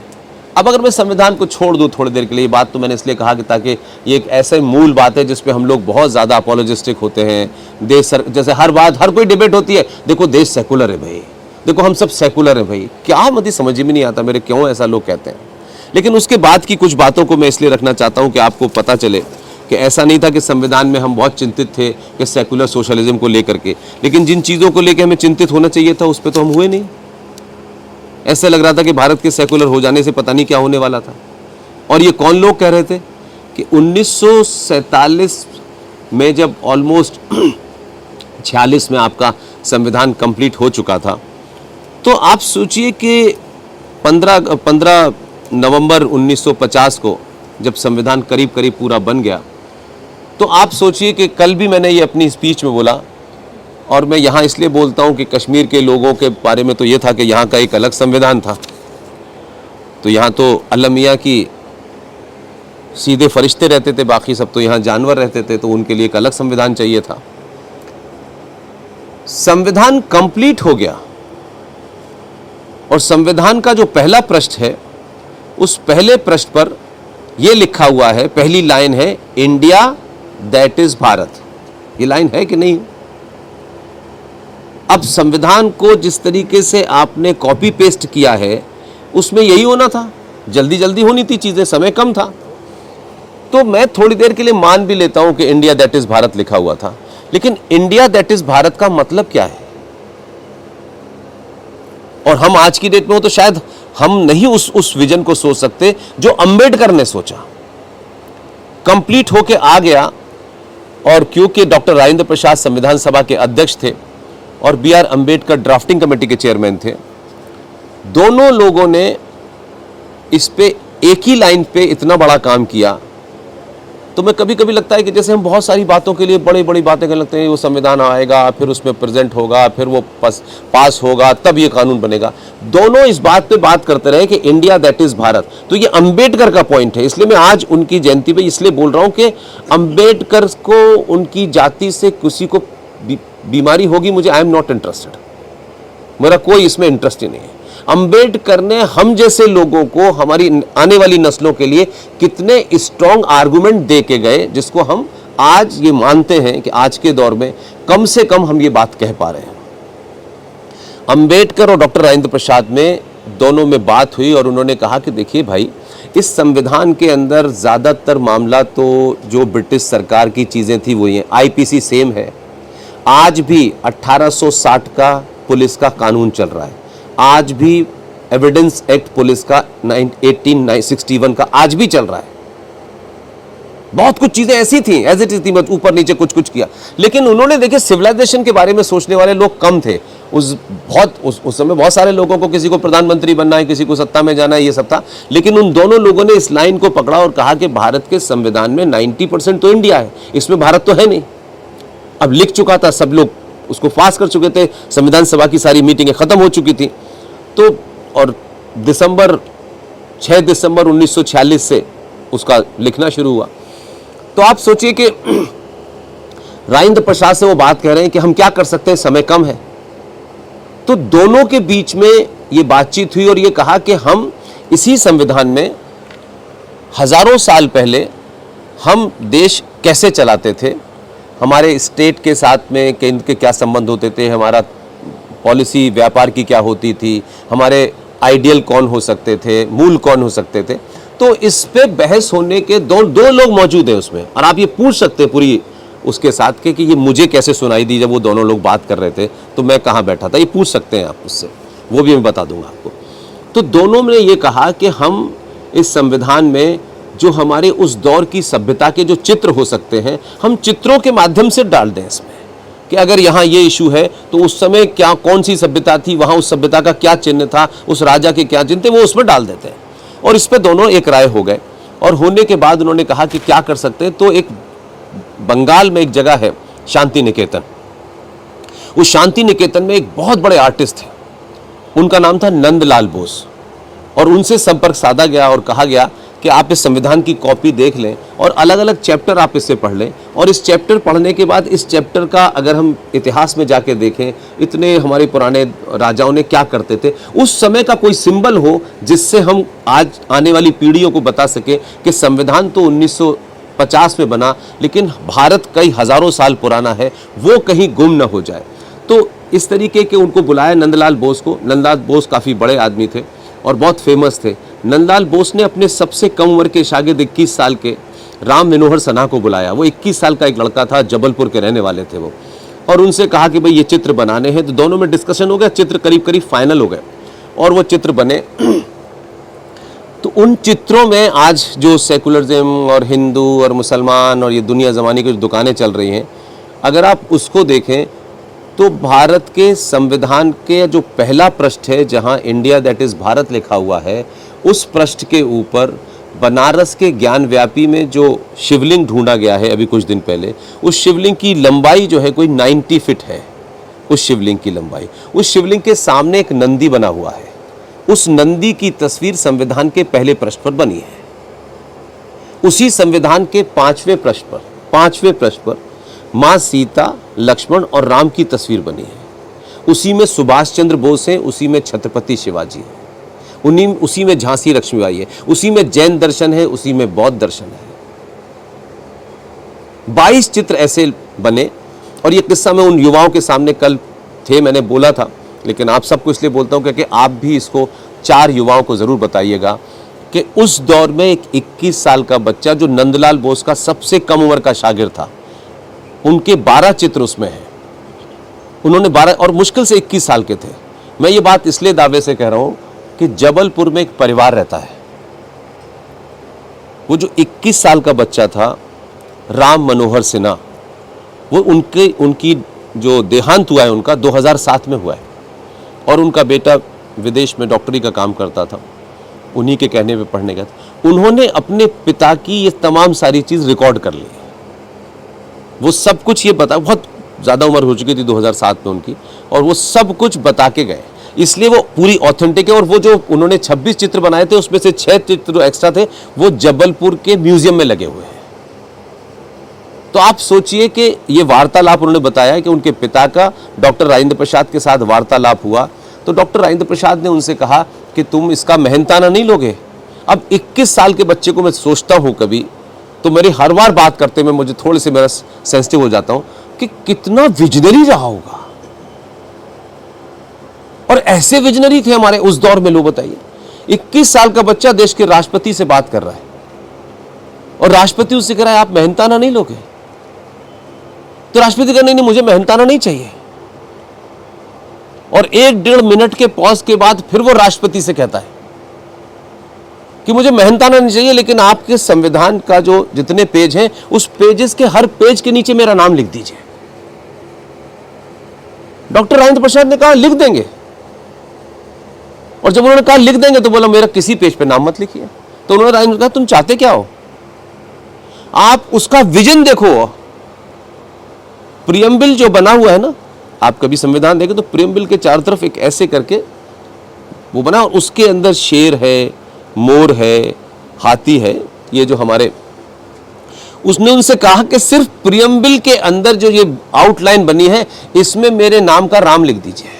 अब अगर मैं संविधान को छोड़ दूं थोड़ी देर के लिए, ये बात तो मैंने इसलिए कहा कि ताकि ये एक ऐसे मूल बात है जिस पे हम लोग बहुत ज़्यादा अपोलोजिस्टिक होते हैं। देश जैसे हर बात, हर कोई डिबेट होती है, देखो देश सेकुलर है भाई, देखो हम सब सेकुलर है भाई, क्या मुझे समझ में नहीं आता मेरे क्यों ऐसा लोग कहते हैं। लेकिन उसके बाद की कुछ बातों को मैं इसलिए रखना चाहता हूँ कि आपको पता चले कि ऐसा नहीं था कि संविधान में हम बहुत चिंतित थे कि सेकुलर सोशलिज्म को लेकर के, लेकिन जिन चीज़ों को लेकर हमें चिंतित होना चाहिए था उस पर तो हम हुए नहीं। ऐसा लग रहा था कि भारत के सेकुलर हो जाने से पता नहीं क्या होने वाला था। और ये कौन लोग कह रहे थे कि 1947 में जब ऑलमोस्ट 46 में आपका संविधान कंप्लीट हो चुका था, तो आप सोचिए कि 15 नवंबर 1950 को जब संविधान करीब करीब पूरा बन गया, तो आप सोचिए कि कल भी मैंने ये अपनी स्पीच में बोला, और मैं यहाँ इसलिए बोलता हूँ कि कश्मीर के लोगों के बारे में तो ये था कि यहाँ का एक अलग संविधान था, तो यहाँ तो अल्लाह मियाँ की सीधे फरिश्ते रहते थे, बाकी सब तो यहाँ जानवर रहते थे, तो उनके लिए एक अलग संविधान चाहिए था। संविधान कंप्लीट हो गया, और संविधान का जो पहला पृष्ठ है, उस पहले पृष्ठ पर यह लिखा हुआ है, पहली लाइन है, इंडिया दैट इज भारत। ये लाइन है कि नहीं? अब संविधान को जिस तरीके से आपने कॉपी पेस्ट किया है, उसमें यही होना था, जल्दी जल्दी होनी थी चीजें, समय कम था। तो मैं थोड़ी देर के लिए मान भी लेता हूं कि इंडिया दैट इज भारत लिखा हुआ था, लेकिन इंडिया दैट इज भारत का मतलब क्या है? और हम आज की डेट में हो तो शायद हम नहीं उस विजन को सोच सकते जो अंबेडकर ने सोचा। कंप्लीट होके आ गया, और क्योंकि डॉक्टर राजेंद्र प्रसाद संविधान सभा के अध्यक्ष थे और BR अंबेडकर ड्राफ्टिंग कमेटी के चेयरमैन थे, दोनों लोगों ने इस पे एक ही लाइन पे इतना बड़ा काम किया। तो मैं कभी कभी लगता है कि जैसे हम बहुत सारी बातों के लिए बड़ी बड़ी बातें करने लगते हैं, वो संविधान आएगा, फिर उसमें प्रेजेंट होगा, फिर वो पास होगा, तब ये कानून बनेगा। दोनों इस बात पे बात करते रहे कि इंडिया दैट इज भारत। तो ये अंबेडकर का पॉइंट है, इसलिए मैं आज उनकी जयंती पे इसलिए बोल रहा हूँ कि अंबेडकर को, उनकी जाति से किसी को बीमारी होगी, मुझे आई एम नॉट इंटरेस्टेड, मेरा कोई इसमें इंटरेस्ट ही नहीं है। अंबेडकर ने हम जैसे लोगों को, हमारी आने वाली नस्लों के लिए कितने स्ट्रॉन्ग आर्गुमेंट दे के गए, जिसको हम आज ये मानते हैं कि आज के दौर में कम से कम हम ये बात कह पा रहे हैं। अंबेडकर और डॉक्टर राजेंद्र प्रसाद में दोनों में बात हुई, और उन्होंने कहा कि देखिए भाई, इस संविधान के अंदर ज़्यादातर मामला तो जो ब्रिटिश सरकार की चीज़ें थी वही हैं। आईपीसी सेम है, आज भी 1860 का पुलिस का कानून चल रहा है, आज भी एविडेंस एक्ट पुलिस का 1861 का आज भी चल रहा है। बहुत कुछ चीजें ऐसी थी, एज इट इज थी, बस ऊपर नीचे कुछ कुछ किया। लेकिन उन्होंने देखिए सिविलाइजेशन के बारे में सोचने वाले लोग कम थे उस समय। बहुत सारे लोगों को, किसी को प्रधानमंत्री बनना है, किसी को सत्ता में जाना है, ये सब था। लेकिन उन दोनों लोगों ने इस लाइन को पकड़ा और कहा कि भारत के संविधान में 90% तो इंडिया है, इसमें भारत तो है नहीं। अब लिख चुका था, सब लोग उसको पास कर चुके थे, संविधान सभा की सारी मीटिंगें खत्म हो चुकी थी। तो और 6 दिसंबर 1946 से उसका लिखना शुरू हुआ। तो आप सोचिए कि राजेंद्र प्रसाद से वो बात कह रहे हैं कि हम क्या कर सकते हैं, समय कम है। तो दोनों के बीच में ये बातचीत हुई और ये कहा कि हम इसी संविधान में हजारों साल पहले हम देश कैसे चलाते थे, हमारे स्टेट के साथ में केंद्र के क्या संबंध होते थे, हमारा पॉलिसी व्यापार की क्या होती थी, हमारे आइडियल कौन हो सकते थे, मूल कौन हो सकते थे। तो इस पे बहस होने के दो लोग मौजूद हैं उसमें। और आप ये पूछ सकते हैं पूरी उसके साथ के कि ये मुझे कैसे सुनाई दी जब वो दोनों लोग बात कर रहे थे, तो मैं कहाँ बैठा था, ये पूछ सकते हैं आप उससे, वो भी मैं बता दूंगा आपको। तो दोनों ने ये कहा कि हम इस संविधान में जो हमारे उस दौर की सभ्यता के जो चित्र हो सकते हैं, हम चित्रों के माध्यम से डाल दें इसमें, कि अगर यहाँ ये इशू है तो उस समय क्या कौन सी सभ्यता थी, वहाँ उस सभ्यता का क्या चिन्ह था, उस राजा के क्या चिन्ह थे, वो उसमें डाल देते हैं। और इस पे दोनों एक राय हो गए। और होने के बाद उन्होंने कहा कि क्या कर सकते हैं। तो एक बंगाल में एक जगह है शांति निकेतन, उस शांति निकेतन में एक बहुत बड़े आर्टिस्ट थे, उनका नाम था नंदलाल बोस। और उनसे संपर्क साधा गया और कहा गया कि आप इस संविधान की कॉपी देख लें और अलग अलग चैप्टर आप इससे पढ़ लें। और इस चैप्टर पढ़ने के बाद इस चैप्टर का अगर हम इतिहास में जाके देखें, इतने हमारे पुराने राजाओं ने क्या करते थे, उस समय का कोई सिंबल हो जिससे हम आज आने वाली पीढ़ियों को बता सके कि संविधान तो 1950 में बना, लेकिन भारत कई हजारों साल पुराना है, वो कहीं गुम न हो जाए। तो इस तरीके के उनको बुलाया नंदलाल बोस को। नंदलाल बोस काफ़ी बड़े आदमी थे और बहुत फेमस थे। नंदलाल बोस ने अपने सबसे कम उम्र के शागिर्द 21 साल के राम मनोहर सिन्हा को बुलाया। वो 21 साल का एक लड़का था, जबलपुर के रहने वाले थे वो। और उनसे कहा कि भाई ये चित्र बनाने हैं। तो दोनों में डिस्कशन हो गया, चित्र करीब करीब फाइनल हो गए और वो चित्र बने। तो उन चित्रों में आज जो सेकुलरिज्म और हिंदू और मुसलमान और ये दुनिया ज़माने की जो दुकानें चल रही हैं, अगर आप उसको देखें तो भारत के संविधान के जो पहला पृष्ठ है जहां इंडिया दैट इज़ भारत लिखा हुआ है, उस पृष्ठ के ऊपर बनारस के ज्ञान व्यापी में जो शिवलिंग ढूंढा गया है अभी कुछ दिन पहले, उस शिवलिंग की लंबाई जो है कोई 90 फीट है। उस शिवलिंग की लंबाई, उस शिवलिंग के सामने एक नंदी बना हुआ है। उस नंदी की तस्वीर संविधान के पहले पृष्ठ पर बनी है। उसी संविधान के 5वें पृष्ठ पर माँ सीता, लक्ष्मण और राम की तस्वीर बनी है। उसी में सुभाष चंद्र बोस है, उसी में छत्रपति शिवाजी है, उसी में झांसी लक्ष्मीबाई है, उसी में जैन दर्शन है, उसी में बौद्ध दर्शन है। 22 चित्र ऐसे बने। और ये किस्सा मैं उन युवाओं के सामने कल थे, मैंने बोला था, लेकिन आप सबको इसलिए बोलता हूँ क्योंकि आप भी इसको 4 युवाओं को ज़रूर बताइएगा कि उस दौर में एक 21 साल का बच्चा जो नंदलाल बोस का सबसे कम उम्र का शागिर्द था, उनके 12 चित्र उसमें हैं। उन्होंने 12 और मुश्किल से 21 साल के थे। मैं ये बात इसलिए दावे से कह रहा हूँ कि जबलपुर में एक परिवार रहता है। वो जो 21 साल का बच्चा था राम मनोहर सिन्हा, वो उनकी जो देहांत हुआ है उनका 2007 में हुआ है। और उनका बेटा विदेश में डॉक्टरी का काम करता था, उन्हीं के कहने पे पढ़ने गया था। उन्होंने अपने पिता की ये तमाम सारी चीज़ रिकॉर्ड कर ली। वो सब कुछ ये बता, बहुत ज़्यादा उम्र हो चुकी थी 2007 में उनकी, और वो सब कुछ बता के गए, इसलिए वो पूरी ऑथेंटिक है। और वो जो उन्होंने 26 चित्र बनाए थे उसमें से 6 चित्र एक्स्ट्रा थे, वो जबलपुर के म्यूजियम में लगे हुए हैं। तो आप सोचिए कि ये वार्तालाप उन्होंने बताया कि उनके पिता का डॉक्टर राजेंद्र प्रसाद के साथ वार्तालाप हुआ। तो डॉक्टर राजेंद्र प्रसाद ने उनसे कहा कि तुम इसका मेहनताना नहीं लोगे। अब 21 साल के बच्चे को मैं सोचता हूँ कभी, तो मेरी हर बार बात करते में मुझे थोड़े से मेरा सेंसिटिव हो जाता हूँ कि कितना विजनरी रहा होगा। और ऐसे विजनरी थे हमारे उस दौर में लोग, बताइए 21 साल का बच्चा देश के राष्ट्रपति से बात कर रहा है और राष्ट्रपति उससे कह रहा है आप मेहनताना नहीं लोगे, तो राष्ट्रपति कह नहीं मुझे मेहनताना नहीं चाहिए। और 1-1.5 मिनट के पॉज के बाद फिर वो राष्ट्रपति से कहता है कि मुझे मेहनताना नहीं चाहिए, लेकिन आपके संविधान का जो जितने पेज हैं उस पेजेस के हर पेज के नीचे मेरा नाम लिख दीजिए। डॉक्टर राजेंद्र प्रसाद ने कहा लिख देंगे, और जब उन्होंने कहा लिख देंगे तो बोला मेरा किसी पेज पे नाम मत लिखिए। तो उन्होंने राजेंद्र कहा तुम चाहते क्या हो, आप उसका विजन देखो। प्रियम्बल जो बना हुआ है ना, आप कभी संविधान देखें तो प्रियम्बल के चारों तरफ एक ऐसे करके वो बना, और उसके अंदर शेर है, मोर है, हाथी है, ये जो हमारे, उसने उनसे कहा कि सिर्फ प्रियम्बल के अंदर जो ये आउटलाइन बनी है इसमें मेरे नाम का राम लिख दीजिए।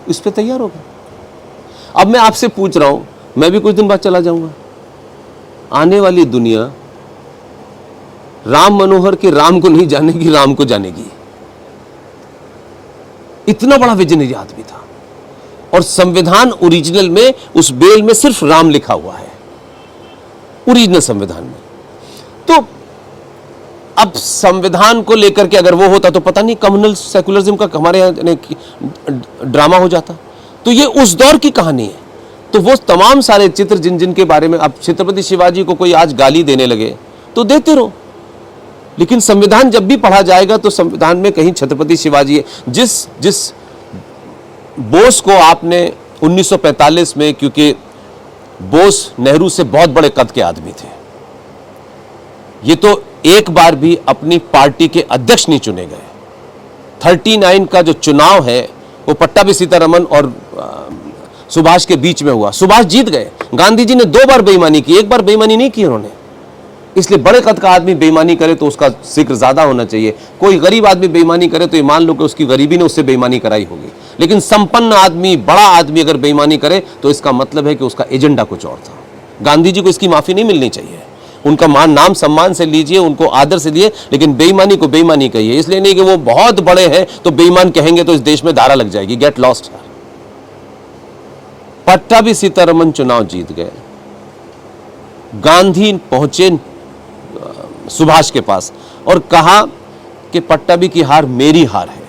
इस पे तैयार हो गया। अब मैं आपसे पूछ रहा हूं, मैं भी कुछ दिन बाद चला जाऊंगा, आने वाली दुनिया राम मनोहर के राम को नहीं जानेगी, राम को जानेगी। इतना बड़ा विजनरी आदमी था। और संविधान ओरिजिनल में उस बेल में सिर्फ राम लिखा हुआ है, ओरिजिनल संविधान में। तो अब संविधान को लेकर के अगर वो होता तो पता नहीं कम्युनल सेकुलरिज्म का हमारे यहाँ ड्रामा हो जाता। तो ये उस दौर की कहानी है। तो वो तमाम सारे चित्र जिन जिन के बारे में, अब छत्रपति शिवाजी को कोई आज गाली देने लगे तो देते रहो, लेकिन संविधान जब भी पढ़ा जाएगा तो संविधान में कहीं छत्रपति शिवाजी है। जिस बोस को आपने 1945 में, क्योंकि बोस नेहरू से बहुत बड़े कद के आदमी थे, ये तो एक बार भी अपनी पार्टी के अध्यक्ष नहीं चुने गए। 39 का जो चुनाव है वो पट्टाभी सीतारमन और सुभाष के बीच में हुआ। सुभाष जीत गए। गांधी जी ने 2 बार बेईमानी की, एक बार बेईमानी नहीं की उन्होंने। इसलिए बड़े कद का आदमी बेईमानी करे तो उसका जिक्र ज्यादा होना चाहिए। कोई गरीब आदमी बेईमानी करे तो ये मान लो कि उसकी गरीबी ने उससे बेईमानी कराई होगी, लेकिन संपन्न आदमी, बड़ा आदमी अगर बेईमानी करे तो इसका मतलब है कि उसका एजेंडा कुछ और था। गांधी जी को इसकी माफी नहीं मिलनी चाहिए। उनका मान नाम सम्मान से लीजिए, उनको आदर से लिए, लेकिन बेईमानी को बेईमानी कहिए। इसलिए नहीं कि वो बहुत बड़े हैं तो बेईमान कहेंगे तो इस देश में धारा लग जाएगी। Get lost. पट्टाभी सीतारमन चुनाव जीत गए। गांधी पहुंचे सुभाष के पास और कहा कि पट्टाभी की हार मेरी हार है।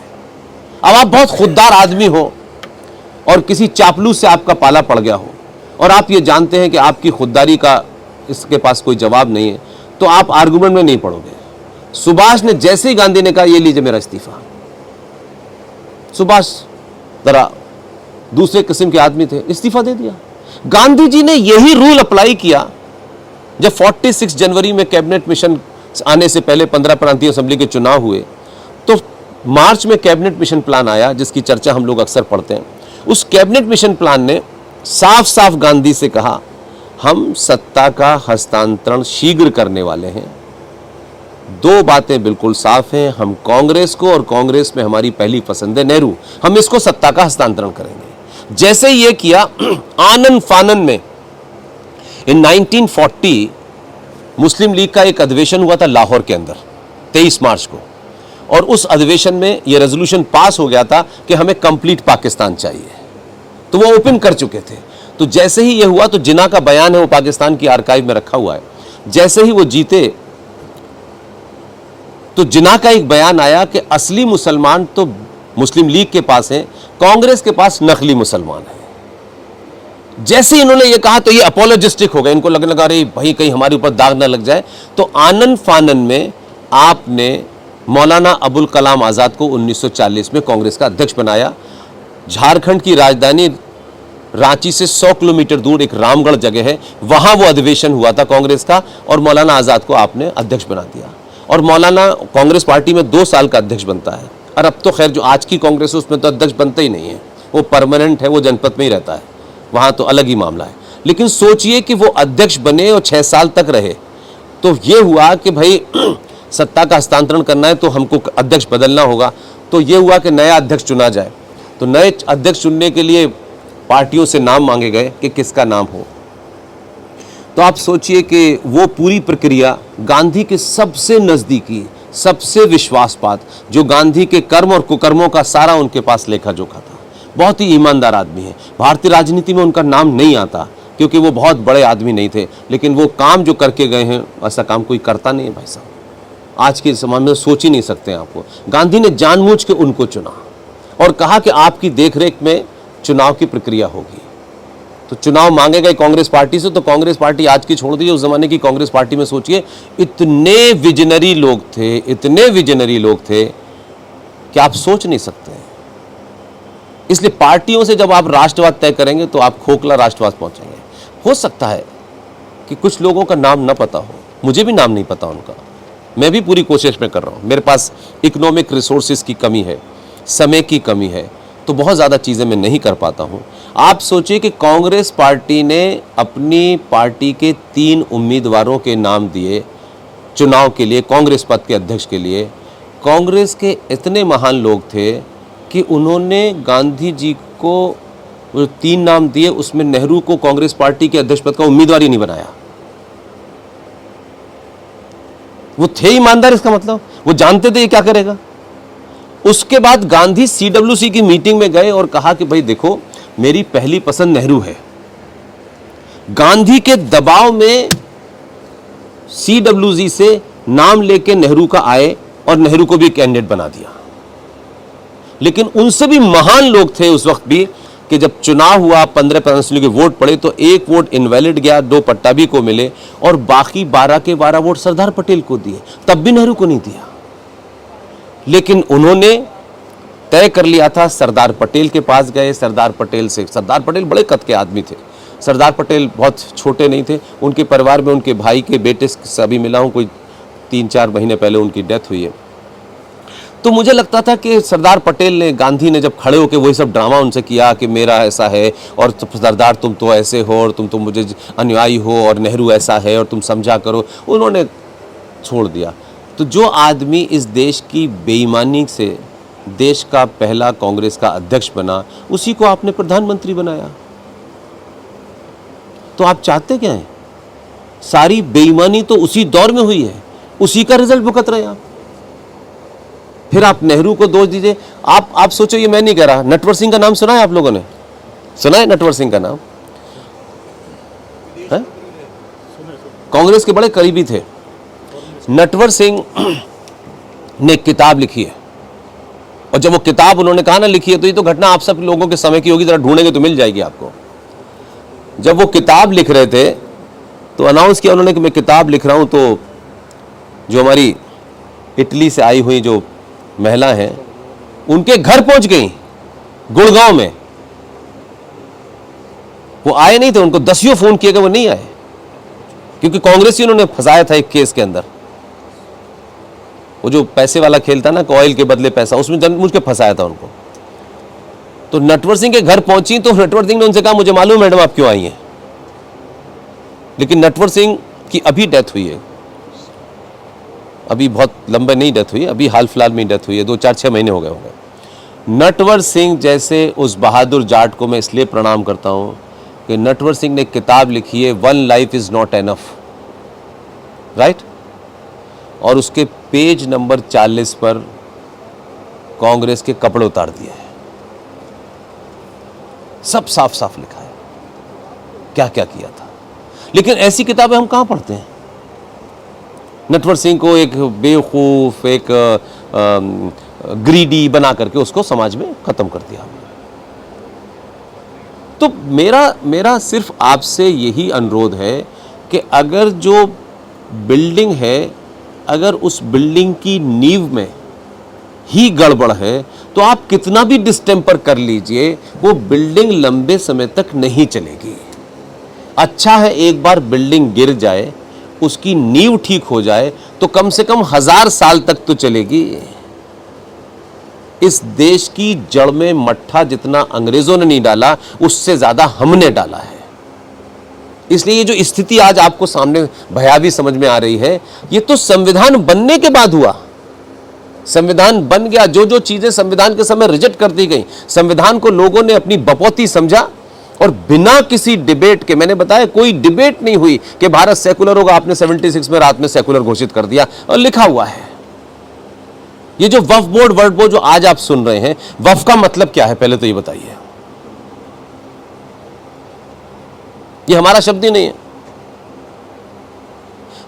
अब आप बहुत खुददार आदमी हो और किसी चापलूस से आपका पाला पड़ गया हो और आप ये जानते हैं कि आपकी खुददारी का इसके पास कोई जवाब नहीं है, तो आप आर्गुमेंट में नहीं पड़ोगे। सुभाष ने जैसे ही गांधी ने कहा ये लीजिए मेरा इस्तीफा, सुभाष जरा दूसरे किस्म के आदमी थे, इस्तीफा दे दिया। गांधी जी ने यही रूल अप्लाई किया जब 46 जनवरी में कैबिनेट मिशन आने से पहले 15 प्रांतीय असेंबली के चुनाव हुए, तो मार्च में कैबिनेट मिशन प्लान आया जिसकी चर्चा हम लोग अक्सर पढ़ते हैं। उस कैबिनेट मिशन प्लान ने साफ साफ गांधी से कहा हम सत्ता का हस्तांतरण शीघ्र करने वाले हैं। 2 बातें बिल्कुल साफ हैं, हम कांग्रेस को, और कांग्रेस में हमारी पहली पसंद है नेहरू, हम इसको सत्ता का हस्तांतरण करेंगे। जैसे ही ये किया, आनन फानन में इन 1940 मुस्लिम लीग का एक अधिवेशन हुआ था लाहौर के अंदर 23 मार्च को, और उस अधिवेशन में यह रेजोल्यूशन पास हो गया था कि हमें कंप्लीट पाकिस्तान चाहिए। तो वो ओपन कर चुके थे। तो जैसे ही यह हुआ तो जिन्ना का बयान है वो पाकिस्तान की आर्काइव में रखा हुआ है। जैसे ही वो जीते तो जिन्ना का एक बयान आया कि असली मुसलमान तो मुस्लिम लीग के पास हैं, कांग्रेस के पास नकली मुसलमान है। जैसे ही इन्होंने ये कहा तो ये अपोलोजिस्टिक हो गए, इनको लगने लगा रही भाई कहीं हमारे ऊपर दाग ना लग जाए। तो आनन फानन में आपने मौलाना अबुल कलाम आज़ाद को 1940 में कांग्रेस का अध्यक्ष बनाया। झारखंड की राजधानी रांची से 100 किलोमीटर दूर एक रामगढ़ जगह है, वहां वो अधिवेशन हुआ था कांग्रेस का, और मौलाना आज़ाद को आपने अध्यक्ष बना दिया। और मौलाना कांग्रेस पार्टी में 2 साल का अध्यक्ष बनता है। और अब तो खैर जो आज की कांग्रेस है उसमें तो अध्यक्ष बनता ही नहीं है, वो परमानेंट है, वो जनपद में ही रहता है, वहां तो अलग ही मामला है। लेकिन सोचिए कि वो अध्यक्ष बने और 6 साल तक रहे, तो ये हुआ कि भाई सत्ता का हस्तांतरण करना है तो हमको अध्यक्ष बदलना होगा। तो ये हुआ कि नया अध्यक्ष चुना जाए। तो नए अध्यक्ष चुनने के लिए पार्टियों से नाम मांगे गए कि किसका नाम हो। तो आप सोचिए कि वो पूरी प्रक्रिया गांधी के सबसे नज़दीकी, सबसे विश्वासपात, जो गांधी के कर्म और कुकर्मों का सारा उनके पास लेखा जोखा था, बहुत ही ईमानदार आदमी है। भारतीय राजनीति में उनका नाम नहीं आता क्योंकि वो बहुत बड़े आदमी नहीं थे, लेकिन वो काम जो करके गए हैं ऐसा काम कोई करता नहीं है भाई साहब। आज के समय में सोच ही नहीं सकते हैं आपको। गांधी ने जानबूझ के उनको चुना और कहा कि आपकी देखरेख में चुनाव की प्रक्रिया होगी। तो चुनाव मांगे गए कांग्रेस पार्टी से, तो कांग्रेस पार्टी आज की छोड़ दीजिए, उस जमाने की कांग्रेस पार्टी में सोचिए इतने विजनरी लोग थे, इतने विजनरी लोग थे कि आप सोच नहीं सकते हैं। इसलिए पार्टियों से जब आप राष्ट्रवाद तय करेंगे तो आप खोखला राष्ट्रवाद पहुंचेंगे। हो सकता है कि कुछ लोगों का नाम न पता हो, मुझे भी नाम नहीं पता उनका, मैं भी पूरी कोशिश में कर रहा हूं। मेरे पास इकोनॉमिक रिसोर्सेज की कमी है, समय की कमी है, तो बहुत ज़्यादा चीज़ें मैं नहीं कर पाता हूं। आप सोचिए कि कांग्रेस पार्टी ने अपनी पार्टी के 3 उम्मीदवारों के नाम दिए चुनाव के लिए, कांग्रेस पद के अध्यक्ष के लिए। कांग्रेस के इतने महान लोग थे कि उन्होंने गांधी जी को 3 नाम दिए, उसमें नेहरू को कांग्रेस पार्टी के अध्यक्ष पद का उम्मीदवार ही नहीं बनाया। वो थे ईमानदार, इसका मतलब वो जानते थे ये क्या करेगा। उसके बाद गांधी CWC की मीटिंग में गए और कहा कि भाई देखो मेरी पहली पसंद नेहरू है। गांधी के दबाव में CWC से नाम लेके नेहरू का आए और नेहरू को भी कैंडिडेट बना दिया। लेकिन उनसे भी महान लोग थे उस वक्त भी कि जब चुनाव हुआ 15% के वोट पड़े तो 1 वोट इनवैलिड गया, 2 पट्टाभी को मिले और बाकी 12 के 12 वोट सरदार पटेल को दिए, तब भी नेहरू को नहीं दिया। लेकिन उन्होंने तय कर लिया था, सरदार पटेल के पास गए, सरदार पटेल से, सरदार पटेल बड़े कद के आदमी थे, सरदार पटेल बहुत छोटे नहीं थे। उनके परिवार में उनके भाई के बेटे से अभी मिला हूँ, कोई 3-4 महीने पहले उनकी डेथ हुई है। तो मुझे लगता था कि सरदार पटेल ने, गांधी ने जब खड़े होकर वही सब ड्रामा उनसे किया कि मेरा ऐसा है और सरदार तुम तो ऐसे हो और तुम तो मुझे अनुयायी हो और नेहरू ऐसा है और तुम समझा करो, उन्होंने छोड़ दिया। तो जो आदमी इस देश की बेईमानी से देश का पहला कांग्रेस का अध्यक्ष बना, उसी को आपने प्रधानमंत्री बनाया। तो आप चाहते क्या हैं? सारी बेईमानी तो उसी दौर में हुई है, उसी का रिजल्ट भुगत रहे आप। फिर आप नेहरू को दोष दीजिए। आप सोचो, ये मैं नहीं कह रहा, नटवर सिंह का नाम सुना है आप लोगों ने? सुना है नटवर सिंह का नाम? है? कांग्रेस के बड़े करीबी थे। नटवर सिंह ने एक किताब लिखी है और जब वो किताब उन्होंने कहा ना लिखी है, तो ये तो घटना आप सब लोगों के समय की होगी, जरा ढूंढेंगे तो मिल जाएगी आपको। जब वो किताब लिख रहे थे तो अनाउंस किया उन्होंने कि मैं किताब लिख रहा हूं। तो जो हमारी इटली से आई हुई जो महिला हैं, उनके घर पहुंच गई गुड़गांव में। वो आए नहीं थे, उनको 10 फोन किए गए, वो नहीं आए क्योंकि कांग्रेसी उन्होंने फंसाया था एक केस के अंदर। वो जो पैसे वाला खेल था ना, ऑयल के बदले पैसा, उसमें जानबूझ के फंसाया था उनको। तो नटवर सिंह के घर पहुंची तो नटवर सिंह ने उनसे कहा मुझे मालूम मैडम आप क्यों आई हैं, लेकिन नटवर सिंह की अभी डेथ हुई है, अभी बहुत लंबे नहीं डेथ हुई, अभी हाल फिलहाल में डेथ हुई है, 2-4-6 महीने हो गए होंगे। नटवर सिंह जैसे उस बहादुर जाट को मैं इसलिए प्रणाम करता हूं कि नटवर सिंह ने एक किताब लिखी है, 1 life is not enough, right? और उसके पेज नंबर 40 पर कांग्रेस के कपड़े उतार दिए हैं, सब साफ साफ लिखा है क्या क्या किया था। लेकिन ऐसी किताबें हम कहां पढ़ते हैं? नटवर सिंह को एक बेवकूफ, एक ग्रीडी बना करके उसको समाज में खत्म कर दिया। तो मेरा सिर्फ आपसे यही अनुरोध है कि अगर जो बिल्डिंग है, अगर उस बिल्डिंग की नींव में ही गड़बड़ है तो आप कितना भी डिस्टेम्पर कर लीजिए, वो बिल्डिंग लंबे समय तक नहीं चलेगी। अच्छा है एक बार बिल्डिंग गिर जाए, उसकी नींव ठीक हो जाए तो कम से कम 1000 साल तक तो चलेगी। इस देश की जड़ में मट्ठा जितना अंग्रेजों ने नहीं डाला, उससे ज्यादा हमने डाला है। इसलिए ये जो स्थिति आज आपको सामने भयावह समझ में आ रही है, ये तो संविधान बनने के बाद हुआ। संविधान बन गया, जो जो चीजें संविधान के समय रिजेक्ट कर दी गई, संविधान को लोगों ने अपनी बपौती समझा और बिना किसी डिबेट के, मैंने बताया कोई डिबेट नहीं हुई कि भारत सेकुलर होगा, आपने 76 में रात में सेकुलर घोषित कर दिया और लिखा हुआ है। ये जो वक्फ बोर्ड, वर्ड बोर्ड जो आज आप सुन रहे हैं, वक्फ का मतलब क्या है पहले तो ये बताइए। ये हमारा शब्द ही नहीं है।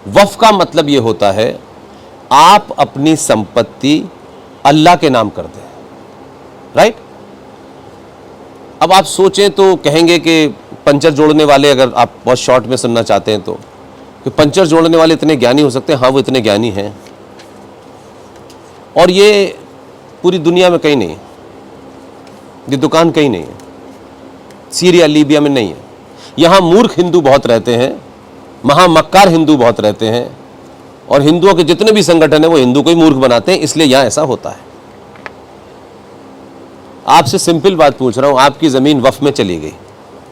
वक्फ का मतलब ये होता है आप अपनी संपत्ति अल्लाह के नाम कर दें, राइट। अब आप सोचें तो कहेंगे कि पंचर जोड़ने वाले, अगर आप बहुत शॉर्ट में सुनना चाहते हैं तो, कि पंचर जोड़ने वाले इतने ज्ञानी हो सकते हैं। हाँ, वो इतने ज्ञानी हैं, और ये पूरी दुनिया में कहीं नहीं है, ये दुकान कहीं नहीं है, सीरिया लीबिया में नहीं है। यहाँ मूर्ख हिंदू बहुत रहते हैं, महामक्कार हिंदू बहुत रहते हैं, और हिंदुओं के जितने भी संगठन है वो हिंदू को ही मूर्ख बनाते हैं, इसलिए यहाँ ऐसा होता है। आपसे सिंपल बात पूछ रहा हूं, आपकी जमीन वक्फ में चली गई,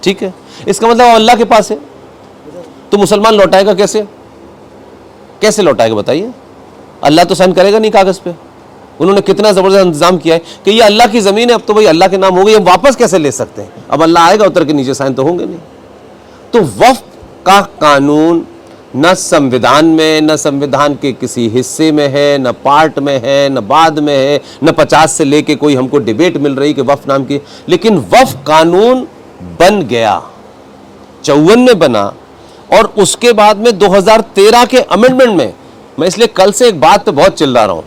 ठीक है, इसका मतलब अल्लाह के पास है, तो मुसलमान लौटाएगा कैसे? कैसे लौटाएगा बताइए? अल्लाह तो साइन करेगा नहीं कागज पे। उन्होंने कितना जबरदस्त इंतजाम किया है कि ये अल्लाह की जमीन है, अब तो भाई अल्लाह के नाम हो गई, हम वापस कैसे ले सकते हैं? अब अल्लाह आएगा उतर के नीचे, साइन तो होंगे नहीं। तो वक्फ का कानून न संविधान में, न संविधान के किसी हिस्से में है, न पार्ट में है, न बाद में है, न 50 से लेके कोई हमको डिबेट मिल रही कि वक्फ नाम की, लेकिन वक्फ कानून बन गया, 54 में बना, और उसके बाद में 2013 के अमेंडमेंट में, मैं इसलिए कल से एक बात पे बहुत चिल्ला रहा हूं,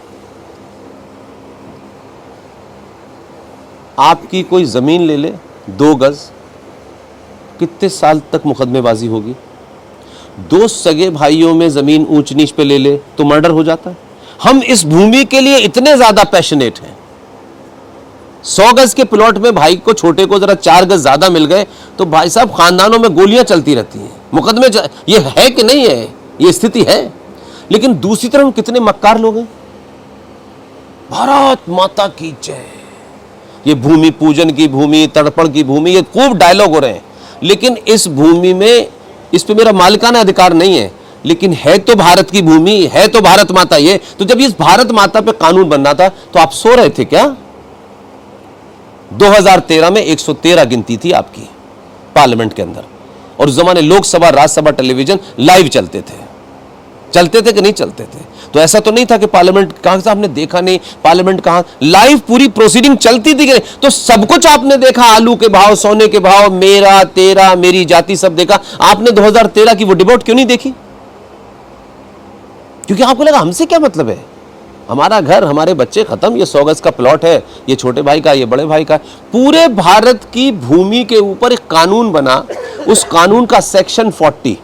आपकी कोई जमीन ले ले 2 गज, कितने साल तक मुकदमेबाजी होगी? 2 सगे भाइयों में जमीन ऊंच नीच पे ले ले तो मर्डर हो जाता है। हम इस भूमि के लिए इतने ज्यादा पैशनेट हैं, 100 गज के प्लॉट में भाई को, छोटे को जरा 4 गज ज्यादा मिल गए तो भाई साहब खानदानों में गोलियां चलती रहती हैं, मुकदमे ये है कि नहीं है, ये स्थिति है। लेकिन दूसरी तरफ हम कितने मक्कार लोग हैं, भारत माता की जय, ये भूमि पूजन की भूमि, तड़पण की भूमि, ये खूब डायलॉग हो रहे हैं, लेकिन इस भूमि में, इस पे मेरा मालिकाना अधिकार नहीं है, लेकिन है तो भारत की भूमि, है तो भारत माता ये। तो जब इस भारत माता पे कानून बनना था तो आप सो रहे थे क्या? 2013 में 113 गिनती थी आपकी पार्लियामेंट के अंदर, और उस जमाने लोकसभा, राज्यसभा, टेलीविजन लाइव चलते थे कि नहीं चलते थे? तो ऐसा तो नहीं था कि पार्लियामेंट कहां से आपने देखा नहीं, पार्लियामेंट कहां, लाइव पूरी प्रोसीडिंग चलती थी। तो सब कुछ आपने देखा, आलू के भाव, सोने के भाव, मेरा तेरा, मेरी जाति, सब देखा। आपने 2013 की वो डिबेट क्यों नहीं देखी? क्योंकि आपको लगा हमसे क्या मतलब है, हमारा घर, हमारे बच्चे, खत्म, ये 100 गज का प्लॉट है, ये छोटे भाई का, ये बड़े भाई का। पूरे भारत की भूमि के ऊपर एक कानून बना, उस कानून का सेक्शन 40,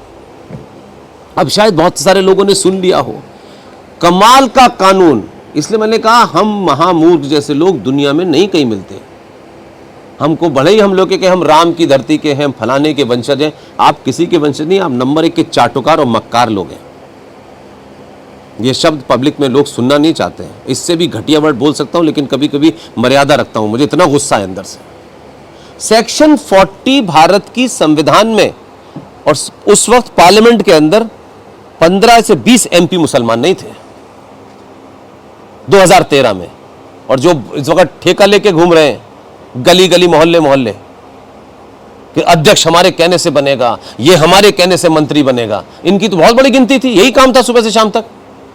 अब शायद बहुत सारे लोगों ने सुन लिया हो, कमाल का कानून। इसलिए मैंने कहा हम महामूर्ख जैसे लोग दुनिया में नहीं कहीं मिलते। हमको भले ही हम लोग के हम राम की धरती के हैं, हम फलाने के वंशज हैं, आप किसी के वंशज नहीं, आप नंबर 1 के चाटुकार और मक्कार लोग हैं। ये शब्द पब्लिक में लोग सुनना नहीं चाहते हैं, इससे भी घटिया वर्ड बोल सकता हूं, लेकिन कभी कभी मर्यादा रखता हूं, मुझे इतना गुस्सा है अंदर से। सेक्शन 40 भारत की संविधान में, और उस वक्त पार्लियामेंट के अंदर 15 से 20 MP मुसलमान नहीं थे 2013 में, और जो इस वक्त ठेका लेके घूम रहे हैं गली गली, मोहल्ले मोहल्ले, कि अध्यक्ष हमारे कहने से बनेगा, ये हमारे कहने से मंत्री बनेगा, इनकी तो बहुत बड़ी गिनती थी, यही काम था सुबह से शाम तक,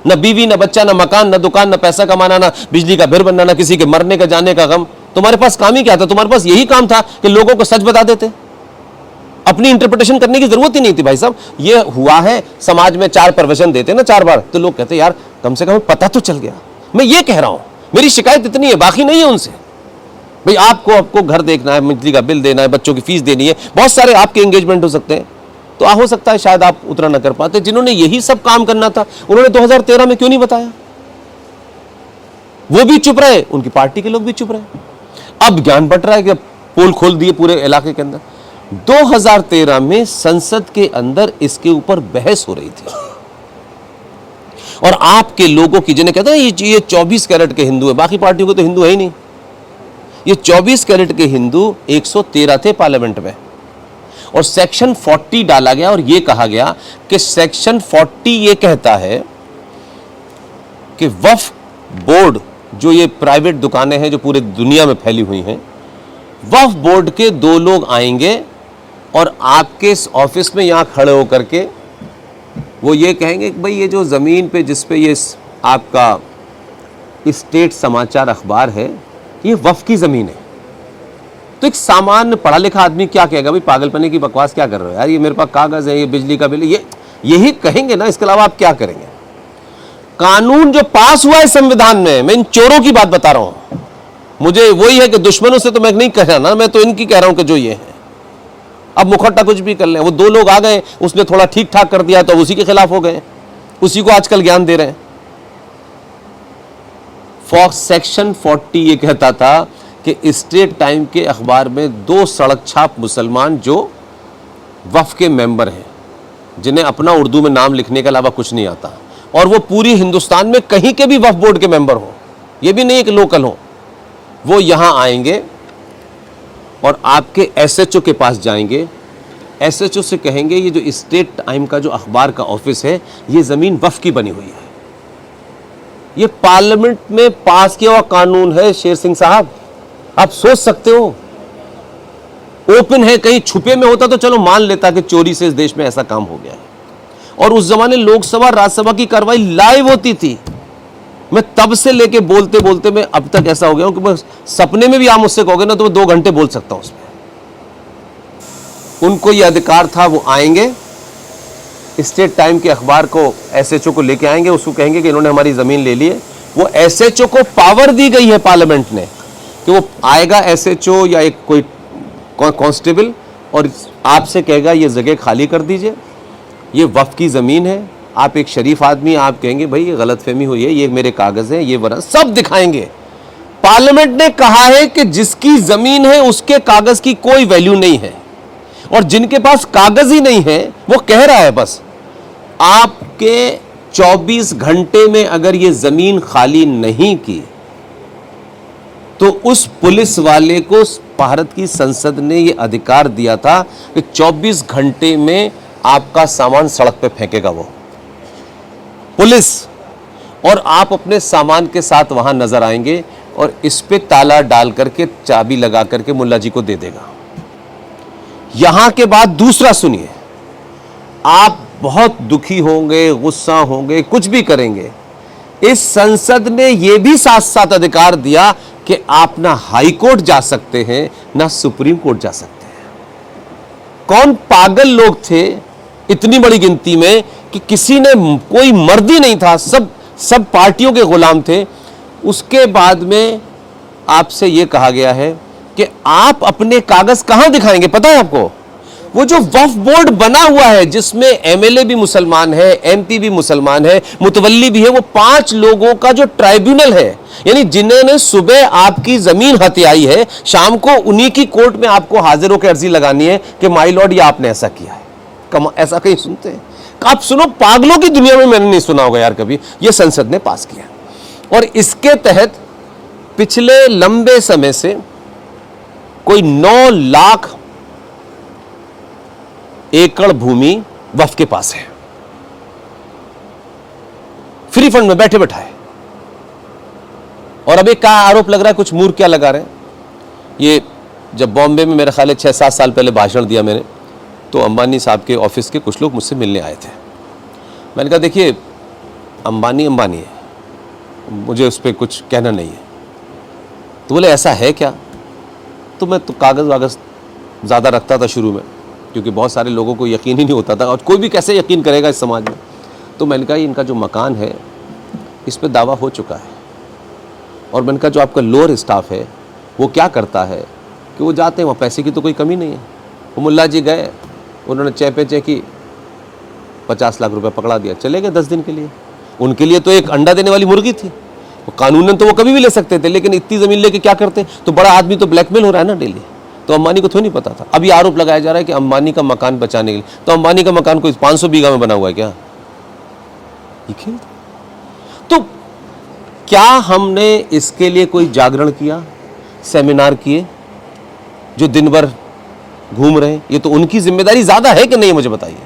न बीवी, न बच्चा, न मकान, न दुकान, न पैसा कमाना, न बिजली का बिल बनना, न किसी के मरने का जाने का गम। तुम्हारे पास काम ही क्या था? तुम्हारे पास यही काम था कि लोगों को सच बता देते, अपनी इंटरप्रिटेशन करने की जरूरत ही नहीं थी। भाई साहब, ये हुआ है, समाज में 4 प्रवचन देते ना 4 बार, तो लोग कहते यार कम से कम पता तो चल गया। मैं ये कह रहा हूं, मेरी शिकायत इतनी है, बाकी नहीं है उनसे। भाई आपको घर देखना है, बिजली का बिल देना है, बच्चों की फीस देनी है, बहुत सारे आपके एंगेजमेंट हो सकते हैं, तो हो सकता है शायद आप उतना न कर पाते। जिन्होंने यही सब काम करना था, उन्होंने 2013 में क्यों नहीं बताया? वो भी चुप रहे, उनकी पार्टी के लोग भी चुप रहे। अब ज्ञान बट रहा है कि पोल खोल दिए पूरे इलाके के अंदर। 2013 में संसद के अंदर इसके ऊपर बहस हो रही थी, और आपके लोगों की, जिन्हें कहते हैं ये 24 कैरेट के हिंदू है, बाकी पार्टियों को तो हिंदू है ही नहीं, ये 24 कैरेट के हिंदू 113 थे पार्लियामेंट में, और सेक्शन 40 डाला गया, और ये कहा गया कि सेक्शन 40 ये कहता है कि वक्फ बोर्ड, जो ये प्राइवेट दुकानें हैं जो पूरे दुनिया में फैली हुई हैं, वक्फ बोर्ड के 2 लोग आएंगे और आपके ऑफिस में यहां खड़े होकर के वो ये कहेंगे कि भाई ये जो जमीन पे, जिस पे ये आपका स्टेट समाचार अखबार है, ये वक्फ की जमीन है, तो एक सामान्य पढ़ा लिखा आदमी क्या कहेगा, भाई पागलपने की बकवास क्या कर रहे हो यार, ये मेरे पास कागज है, ये बिजली का बिल, ये यही कहेंगे ना, इसके अलावा आप क्या करेंगे। कानून जो पास हुआ है संविधान में, मैं इन चोरों की बात बता रहा हूं, मुझे वही है कि दुश्मनों से तो मैं नहीं कह रहा ना, मैं तो इनकी कह रहा हूं कि जो ये है, अब मुखट्टा कुछ भी कर लें। वो दो लोग आ गए, उसने थोड़ा ठीक ठाक कर दिया तो उसी के खिलाफ हो गए, उसी को आजकल ज्ञान दे रहे हैं। फॉक्स सेक्शन 40 ये कहता था कि स्टेट टाइम के अखबार में 2 सड़क छाप मुसलमान जो वफ़ के मेंबर हैं, जिन्हें अपना उर्दू में नाम लिखने के अलावा कुछ नहीं आता, और वो पूरी हिंदुस्तान में कहीं के भी वफ़ बोर्ड के मेंबर हो, ये भी नहीं कि लोकल हो, वो यहाँ आएंगे और आपके एसएचओ के पास जाएंगे, एसएचओ से कहेंगे ये जो स्टेट टाइम का जो अखबार का ऑफिस है, ये ज़मीन वफ़ की बनी हुई है। ये पार्लियामेंट में पास किया हुआ कानून है शेर सिंह साहब, आप सोच सकते हो। ओपन है, कहीं छुपे में होता तो चलो मान लेता कि चोरी से इस देश में ऐसा काम हो गया है। और उस जमाने लोकसभा राज्यसभा की कार्रवाई लाइव होती थी। मैं तब से लेके बोलते बोलते मैं अब तक ऐसा हो गया हूं कि बस सपने में भी आप मुझसे कहोगे ना तो मैं 2 घंटे बोल सकता हूं उसमें। उनको ये अधिकार था, वो आएंगे, स्टेट टाइम के अखबार को एसएचओ को लेके आएंगे, उसको कहेंगे कि इन्होंने हमारी जमीन ले ली है। वो एसएचओ को पावर दी गई है पार्लियामेंट ने कि वो आएगा एसएचओ या एक कोई कांस्टेबल और आपसे कहेगा ये जगह खाली कर दीजिए, ये वफ़ की ज़मीन है, आप एक शरीफ आदमी, आप कहेंगे भाई ये गलतफहमी हुई है, ये मेरे कागज़ हैं, ये वरना सब दिखाएंगे। पार्लियामेंट ने कहा है कि जिसकी ज़मीन है उसके कागज़ की कोई वैल्यू नहीं है, और जिनके पास कागज़ ही नहीं है वो कह रहा है बस आपके 24 घंटे में अगर ये ज़मीन खाली नहीं की तो उस पुलिस वाले को भारत की संसद ने ये अधिकार दिया था कि 24 घंटे में आपका सामान सड़क पे फेंकेगा वो पुलिस, और आप अपने सामान के साथ वहां नजर आएंगे और इस पे ताला डाल करके चाबी लगा करके मुल्ला जी को दे देगा। यहां के बाद दूसरा सुनिए, आप बहुत दुखी होंगे, गुस्सा होंगे, कुछ भी करेंगे, इस संसद ने यह भी साथ साथ अधिकार दिया कि आप ना हाई कोर्ट जा सकते हैं ना सुप्रीम कोर्ट जा सकते हैं। कौन पागल लोग थे इतनी बड़ी गिनती में कि किसी ने, कोई मर्द ही नहीं था, सब पार्टियों के गुलाम थे। उसके बाद में आपसे यह कहा गया है कि आप अपने कागज कहां दिखाएंगे, पता है आपको? वो जो वक्फ बोर्ड बना हुआ है जिसमें एमएलए भी मुसलमान है, एमपी भी मुसलमान है, मुतवल्ली भी है, वो 5 लोगों का जो ट्राइब्यूनल है, यानी जिन्होंने सुबह आपकी जमीन हथियाई है, शाम को उन्हीं की कोर्ट में आपको हाजिर होकर अर्जी लगानी है कि माई लॉर्ड ये आपने ऐसा किया है। ऐसा कहीं सुनते हैं? आप सुनो, पागलों की दुनिया में मैंने नहीं सुना होगा यार कभी। ये संसद ने पास किया और इसके तहत पिछले लंबे समय से कोई 9 लाख एकड़ भूमि वक्फ के पास है, फ्री फंड में बैठे बैठाए। और अभी क्या आरोप लग रहा है, कुछ मूर्ख क्या लगा रहे हैं। ये जब बॉम्बे में मेरे ख्याल है 6-7 साल पहले भाषण दिया मैंने, तो अंबानी साहब के ऑफिस के कुछ लोग मुझसे मिलने आए थे। मैंने कहा देखिए अंबानी है, मुझे उस पर कुछ कहना नहीं है। तो बोले ऐसा है क्या? तो मैं तो कागज़ वागज़ ज़्यादा रखता था शुरू में, क्योंकि बहुत सारे लोगों को यकीन ही नहीं होता था, और कोई भी कैसे यकीन करेगा इस समाज में। तो मैंने कहा इनका जो मकान है इस पर दावा हो चुका है, और मैंने कहा जो आपका लोअर स्टाफ है वो क्या करता है कि वो जाते हैं वहाँ, पैसे की तो कोई कमी नहीं है। वो मुल्ला जी गए, उन्होंने चेपे की 50 लाख रुपए पकड़ा दिया, चले गए 10 दिन के लिए। उनके लिए तो एक अंडा देने वाली मुर्गी थी, कानूनन तो वो कभी भी ले सकते थे, लेकिन इतनी ज़मीन लेके क्या करते? तो बड़ा आदमी तो ब्लैकमेल हो रहा है ना डेली। तो अंबानी को तो नहीं पता था। अब ये आरोप लगाया जा रहा है कि अंबानी का मकान बचाने के लिए, तो अंबानी का मकान कोई 500 बीघा में बना हुआ है क्या? ये खेल। तो क्या हमने इसके लिए कोई जागरण किया, सेमिनार किए? जो दिन भर घूम रहे हैं, ये तो उनकी जिम्मेदारी ज्यादा है कि नहीं, मुझे बताइए।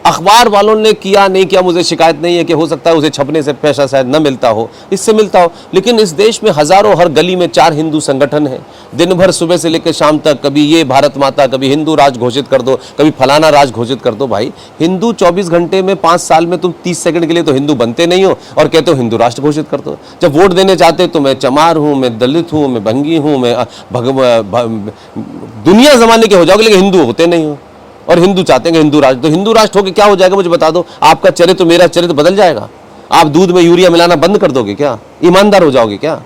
अखबार वालों ने किया नहीं किया मुझे शिकायत नहीं है कि हो सकता है उसे छपने से पैसा शायद न मिलता हो, इससे मिलता हो, लेकिन इस देश में हजारों, हर गली में 4 हिंदू संगठन हैं। दिन भर सुबह से लेकर शाम तक कभी ये भारत माता, कभी हिंदू राज घोषित कर दो, कभी फलाना राज घोषित कर दो। भाई हिंदू 24 घंटे में 5 साल में तुम 30 सेकंड के लिए तो हिंदू बनते नहीं हो और कहते हो हिंदू राष्ट्र घोषित कर दो। जब वोट देने जाते तो मैं चमार हूँ, मैं दलित हूँ, मैं भंगी हूँ, मैं दुनिया जमाने के हो जाओगे, लेकिन हिंदू होते नहीं हो और हिंदू चाहते हैं हिंदू राष्ट्र। तो हिंदू राष्ट्र होकर क्या हो जाएगा मुझे बता दो? आपका चरित्र, मेरा चरित्र बदल जाएगा? आप दूध में यूरिया मिलाना बंद कर दोगे क्या? ईमानदार हो जाओगे क्या?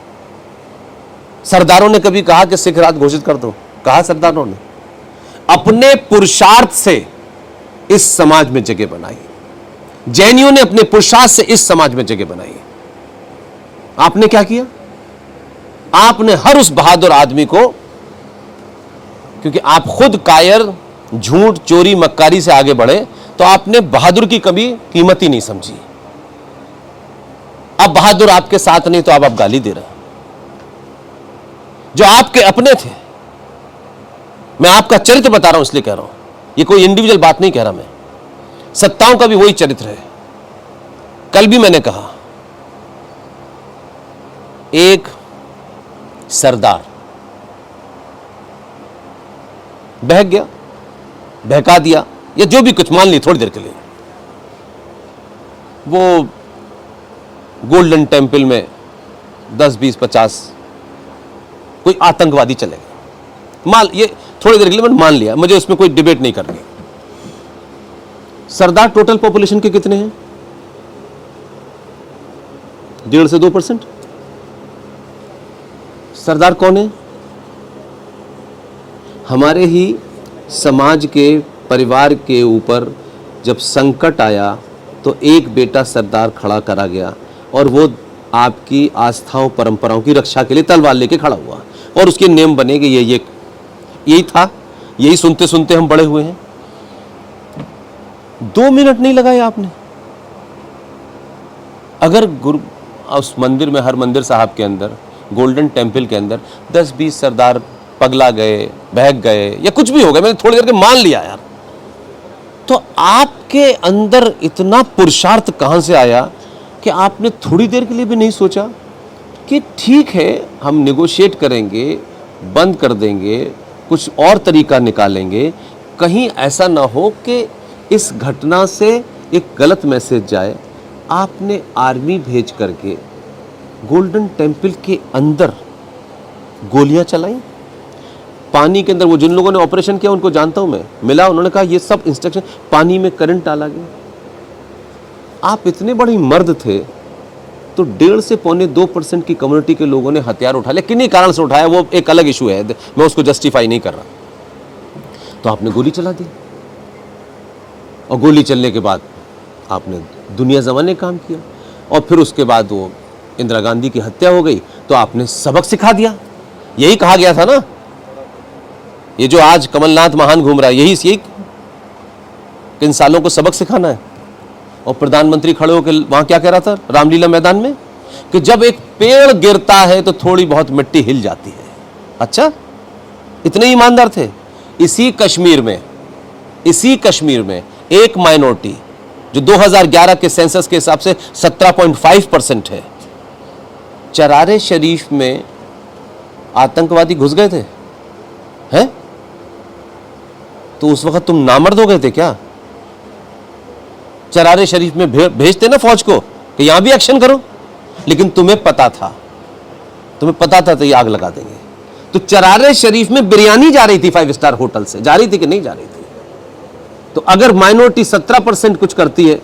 सरदारों ने कभी कहा कि सिख राज घोषित कर दो? कहा सरदारों ने? अपने पुरुषार्थ से इस समाज में जगह बनाई। जैनियों ने अपने पुरुषार्थ से इस समाज में जगह बनाई। आपने क्या किया? आपने हर उस बहादुर आदमी को, क्योंकि आप खुद कायर, झूठ, चोरी, मक्कारी से आगे बढ़े, तो आपने बहादुर की कभी कीमत ही नहीं समझी। अब बहादुर आपके साथ नहीं तो आप गाली दे रहे हैं। जो आपके अपने थे, मैं आपका चरित्र बता रहा हूं इसलिए कह रहा हूं, ये कोई इंडिविजुअल बात नहीं कह रहा मैं, सत्ताओं का भी वही चरित्र है। कल भी मैंने कहा, एक सरदार बहक गया, बहका दिया या जो भी कुछ मान ली थोड़ी देर के लिए, वो गोल्डन टेम्पल में 10, 20, 50 कोई आतंकवादी चले गए, मान ये थोड़ी देर के लिए मैंने मान लिया, मुझे उसमें कोई डिबेट नहीं करनी। सरदार टोटल पॉपुलेशन के कितने हैं? 1.5 से 2%। सरदार कौन है? हमारे ही समाज के, परिवार के ऊपर जब संकट आया तो एक बेटा सरदार खड़ा करा गया और वो आपकी आस्थाओं, परंपराओं की रक्षा के लिए तलवार लेके खड़ा हुआ और उसके नियम बने कि यही था, यही सुनते सुनते हम बड़े हुए हैं। 2 मिनट नहीं लगाए आपने। अगर गुरु उस मंदिर में, हर मंदिर साहब के अंदर, गोल्डन टेम्पल के अंदर 10-20 सरदार पगला गए, बहक गए या कुछ भी हो गया, मैंने थोड़ी देर के मान लिया यार, तो आपके अंदर इतना पुरुषार्थ कहां से आया कि आपने थोड़ी देर के लिए भी नहीं सोचा कि ठीक है हम नेगोशिएट करेंगे, बंद कर देंगे, कुछ और तरीका निकालेंगे, कहीं ऐसा ना हो कि इस घटना से एक गलत मैसेज जाए। आपने आर्मी भेज करके गोल्डन टेम्पल के अंदर गोलियां चलाई, पानी के अंदर। वो जिन लोगों ने ऑपरेशन किया उनको जानता हूं मैं, मिला, उन्होंने कहा ये सब इंस्ट्रक्शन, पानी में करंट डाला गया। आप इतने बड़े मर्द थे तो 1.5 से 2% की कम्युनिटी के लोगों ने हथियार उठा लिया। किन्हीं कारण से उठाया, वो एक अलग इशू है, मैं उसको जस्टिफाई नहीं कर रहा। तो आपने गोली चला दी और गोली चलने के बाद आपने दुनिया जमाने काम किया और फिर उसके बाद वो इंदिरा गांधी की हत्या हो गई तो आपने सबक सिखा दिया। यही कहा गया था ना, ये जो आज कमलनाथ महान घूम रहा है, यही किन सालों को सबक सिखाना है। और प्रधानमंत्री खड़े होकर वहां क्या कह रहा था रामलीला मैदान में कि जब एक पेड़ गिरता है तो थोड़ी बहुत मिट्टी हिल जाती है। अच्छा, इतने ईमानदार थे। इसी कश्मीर में एक माइनॉरिटी जो 2011 के सेंसस के हिसाब से 17.5% है, चरारे शरीफ में आतंकवादी घुस गए थे, हैं? तो उस वक्त तुम नामर्द हो गए थे क्या? चरारे शरीफ में भेजते ना फौज को कि यहां भी एक्शन करो, लेकिन तुम्हें पता था तो ये आग लगा देंगे। तो चरारे शरीफ में बिरयानी जा रही थी 5 स्टार होटल से, जा रही थी कि नहीं जा रही थी? तो अगर माइनॉरिटी 17% कुछ करती है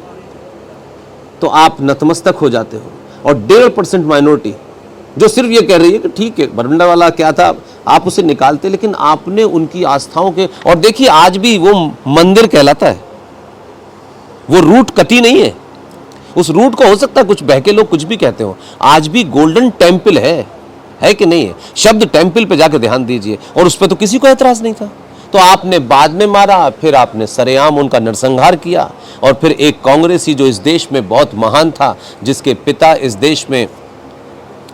तो आप नतमस्तक हो जाते हो, और 1.5% माइनॉरिटी जो सिर्फ ये कह रही है कि ठीक है बरमुंडा वाला क्या था, आप उसे निकालते, लेकिन आपने उनकी आस्थाओं के, और देखिए आज भी वो मंदिर कहलाता है, वो रूट कटी नहीं है। उस रूट को हो सकता है कुछ बहके लोग कुछ भी कहते हो, आज भी गोल्डन टेम्पल है कि नहीं है? शब्द टेम्पल पे जाकर ध्यान दीजिए, और उस पर तो किसी को एतराज नहीं था। तो आपने बाद में मारा, फिर आपने सरेआम उनका नरसंहार किया, और फिर एक कांग्रेसी जो इस देश में बहुत महान था, जिसके पिता इस देश में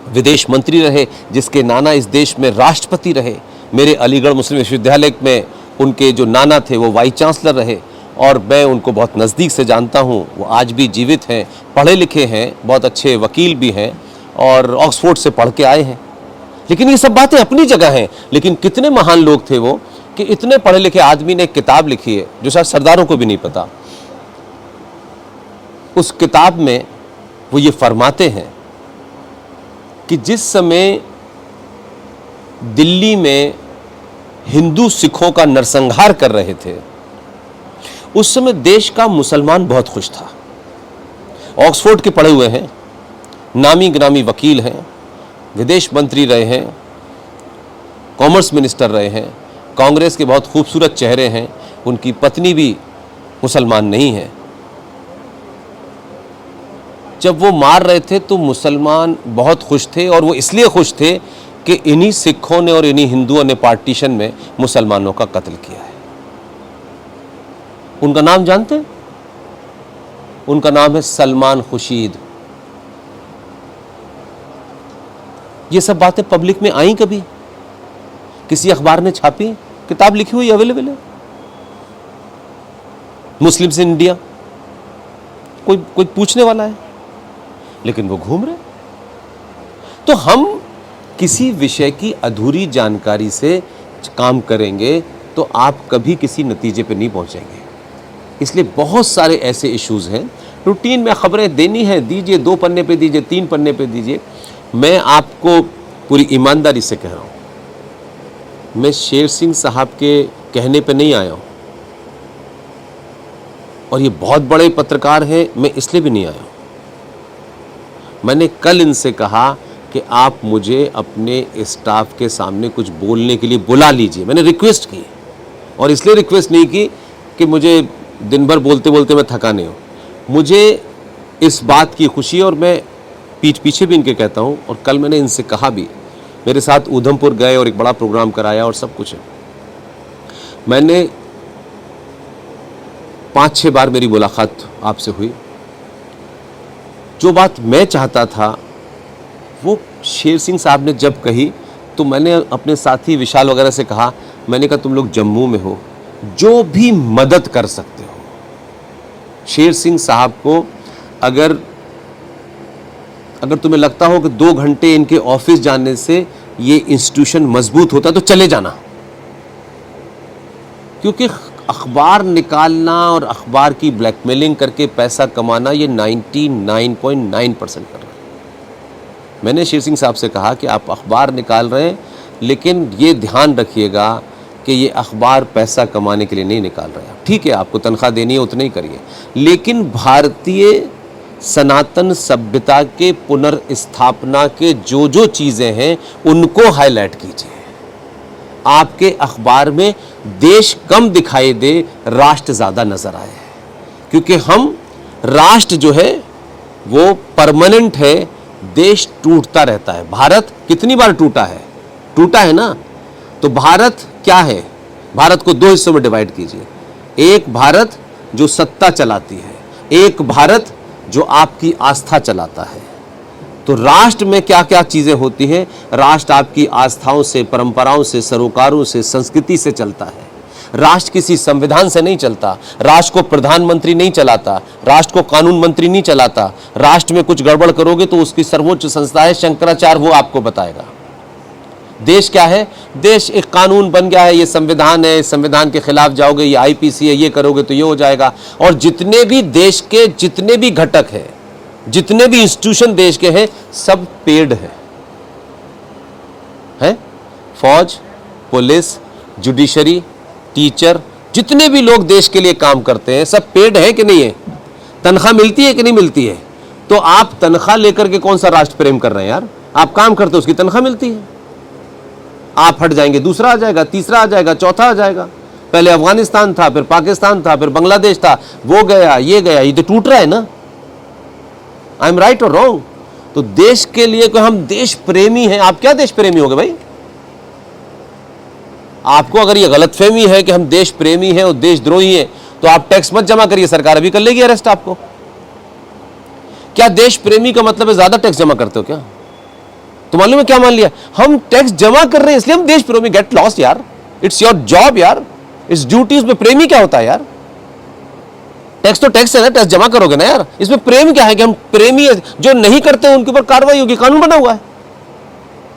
विदेश मंत्री रहे, जिसके नाना इस देश में राष्ट्रपति रहे, मेरे अलीगढ़ मुस्लिम विश्वविद्यालय में उनके जो नाना थे वो वाइस चांसलर रहे, और मैं उनको बहुत नज़दीक से जानता हूँ। वो आज भी जीवित हैं, पढ़े लिखे हैं, बहुत अच्छे वकील भी हैं और ऑक्सफोर्ड से पढ़ के आए हैं। लेकिन ये सब बातें अपनी जगह हैं। लेकिन कितने महान लोग थे वो कि इतने पढ़े लिखे आदमी ने एक किताब लिखी है जो शायद सरदारों को भी नहीं पता। उस किताब में वो ये फरमाते हैं कि जिस समय दिल्ली में हिंदू सिखों का नरसंहार कर रहे थे, उस समय देश का मुसलमान बहुत खुश था। ऑक्सफोर्ड के पढ़े हुए हैं, नामी ग्रामी वकील हैं, विदेश मंत्री रहे हैं, कॉमर्स मिनिस्टर रहे हैं, कांग्रेस के बहुत खूबसूरत चेहरे हैं, उनकी पत्नी भी मुसलमान नहीं है। जब वो मार रहे थे तो मुसलमान बहुत खुश थे, और वो इसलिए खुश थे कि इन्हीं सिखों ने और इन्हीं हिंदुओं ने पार्टीशन में मुसलमानों का कत्ल किया है। उनका नाम जानते हैं? उनका नाम है सलमान खुर्शीद। ये सब बातें पब्लिक में आई कभी? किसी अखबार ने छापी? किताब लिखी हुई अवेलेबल है। मुस्लिम्स इन इंडिया, कोई पूछने वाला है? लेकिन वो घूम रहे। तो हम किसी विषय की अधूरी जानकारी से काम करेंगे तो आप कभी किसी नतीजे पे नहीं पहुंचेंगे। इसलिए बहुत सारे ऐसे इश्यूज हैं, रूटीन में खबरें देनी है, दीजिए, 2 पन्ने पे दीजिए, 3 पन्ने पे दीजिए। मैं आपको पूरी ईमानदारी से कह रहा हूं, मैं शेर सिंह साहब के कहने पे नहीं आया हूं, और ये बहुत बड़े पत्रकार हैं, मैं इसलिए भी नहीं आया हूं। मैंने कल इनसे कहा कि आप मुझे अपने स्टाफ के सामने कुछ बोलने के लिए बुला लीजिए। मैंने रिक्वेस्ट की, और इसलिए रिक्वेस्ट नहीं की कि मुझे दिन भर बोलते बोलते मैं थका नहीं हूँ। मुझे इस बात की खुशी है, और मैं पीठ पीछे भी इनके कहता हूँ, और कल मैंने इनसे कहा भी, मेरे साथ उधमपुर गए और एक बड़ा प्रोग्राम कराया और सब कुछ है। मैंने 5-6 बार मेरी मुलाकात आपसे हुई। जो बात मैं चाहता था वो शेर सिंह साहब ने जब कही, तो मैंने अपने साथी विशाल वगैरह से कहा, मैंने कहा तुम लोग जम्मू में हो, जो भी मदद कर सकते हो शेर सिंह साहब को, अगर तुम्हें लगता हो कि 2 घंटे इनके ऑफिस जाने से ये इंस्टीट्यूशन मजबूत होता तो चले जाना। क्योंकि अखबार निकालना और अखबार की ब्लैकमेलिंग करके पैसा कमाना, ये 99.9% कर रहे हैं। मैंने शेर सिंह साहब से कहा कि आप अखबार निकाल रहे हैं, लेकिन ये ध्यान रखिएगा कि ये अखबार पैसा कमाने के लिए नहीं निकाल रहे हैं। ठीक है, आपको तनख्वाह देनी है उतनी ही करिए, लेकिन भारतीय सनातन सभ्यता के पुनर्स्थापना के जो जो चीज़ें हैं उनको हाईलाइट कीजिए। आपके अखबार में देश कम दिखाई दे, राष्ट्र ज़्यादा नज़र आए, क्योंकि हम राष्ट्र जो है वो परमानेंट है, देश टूटता रहता है। भारत कितनी बार टूटा है ना। तो भारत क्या है? भारत को 2 हिस्सों में डिवाइड कीजिए। एक भारत जो सत्ता चलाती है, एक भारत जो आपकी आस्था चलाता है। तो राष्ट्र में क्या क्या चीजें होती हैं? राष्ट्र आपकी आस्थाओं से, परंपराओं से, सरोकारों से, संस्कृति से चलता है। राष्ट्र किसी संविधान से नहीं चलता। राष्ट्र को प्रधानमंत्री नहीं चलाता, राष्ट्र को कानून मंत्री नहीं चलाता। राष्ट्र में कुछ गड़बड़ करोगे तो उसकी सर्वोच्च संस्था है शंकराचार्य, वो आपको बताएगा। देश क्या है? देश एक कानून बन गया है, ये संविधान है, संविधान के खिलाफ जाओगे, ये आईपीसी है, ये करोगे तो ये हो जाएगा। और जितने भी देश के जितने भी घटक हैं, जितने भी इंस्टीट्यूशन देश के हैं, सब पेड है? फौज, पुलिस, जुडिशरी, टीचर, जितने भी लोग देश के लिए काम करते हैं, सब पेड है कि नहीं है? तनख्वाह मिलती है कि नहीं मिलती है? तो आप तनख्वाह लेकर के कौन सा राष्ट्र प्रेम कर रहे हैं यार? आप काम करते हो, उसकी तनख्वाह मिलती है। आप हट जाएंगे, दूसरा आ जाएगा, तीसरा आ जाएगा, चौथा आ जाएगा। पहले अफगानिस्तान था, फिर पाकिस्तान था, फिर बांग्लादेश था, वो गया, ये गया, ये तो टूट रहा है ना। आई एम राइट और रॉन्ग? तो देश के लिए कोई हम देश प्रेमी हैं। आप क्या देश प्रेमी हो गए भाई? आपको अगर ये गलतफहमी है कि हम देश प्रेमी हैं और देशद्रोही हैं, तो आप टैक्स मत जमा करिए, सरकार अभी कर लेगी अरेस्ट आपको। क्या देश प्रेमी का मतलब है ज्यादा टैक्स जमा करते हो क्या? तो मालूम है क्या मान लिया? हम टैक्स जमा कर रहे हैं इसलिए हम देश प्रेमी। गेट लॉस्ट यार, इट्स योर जॉब यार, इट्स ड्यूटीज में प्रेमी क्या होता है यार? टैक्स तो टैक्स है ना, टैक्स जमा करोगे ना यार। इसमें प्रेम क्या है कि हम प्रेमी है, जो नहीं करते उनके ऊपर कार्रवाई होगी, कानून बना हुआ है।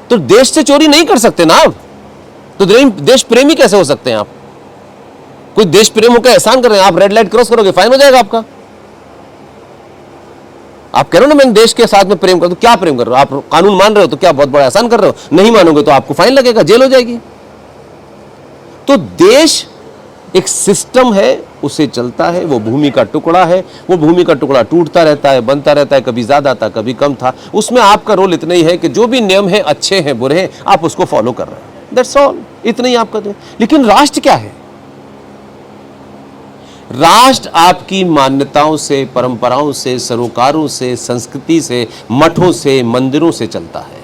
तो देश से चोरी नहीं कर सकते ना आप, तो देश प्रेमी कैसे हो सकते हैं आप? कोई देश प्रेम होकर एहसान कर रहे हैं, आप रेड लाइट क्रॉस करोगे फाइन हो जाएगा आपका। आप कह रहे हो ना मैं देश के साथ में प्रेम कर, तो क्या प्रेम कर रहे हो आप? कानून मान रहे हो तो क्या बहुत बड़ा एहसान कर रहे हो? नहीं मानोगे तो आपको फाइन लगेगा, जेल हो जाएगी। तो देश एक सिस्टम है, उसे चलता है, वो भूमि का टुकड़ा है, वो भूमि का टुकड़ा टूटता रहता है, बनता रहता है, कभी ज्यादा था कभी कम था। उसमें आपका रोल इतना ही है कि जो भी नियम है, अच्छे हैं बुरे हैं, आप उसको फॉलो कर रहे हैं, दैट्स ऑल, इतना ही आपका। लेकिन राष्ट्र क्या है? राष्ट्र आपकी मान्यताओं से, परंपराओं से, सरोकारों से, संस्कृति से, मठों से, मंदिरों से चलता है।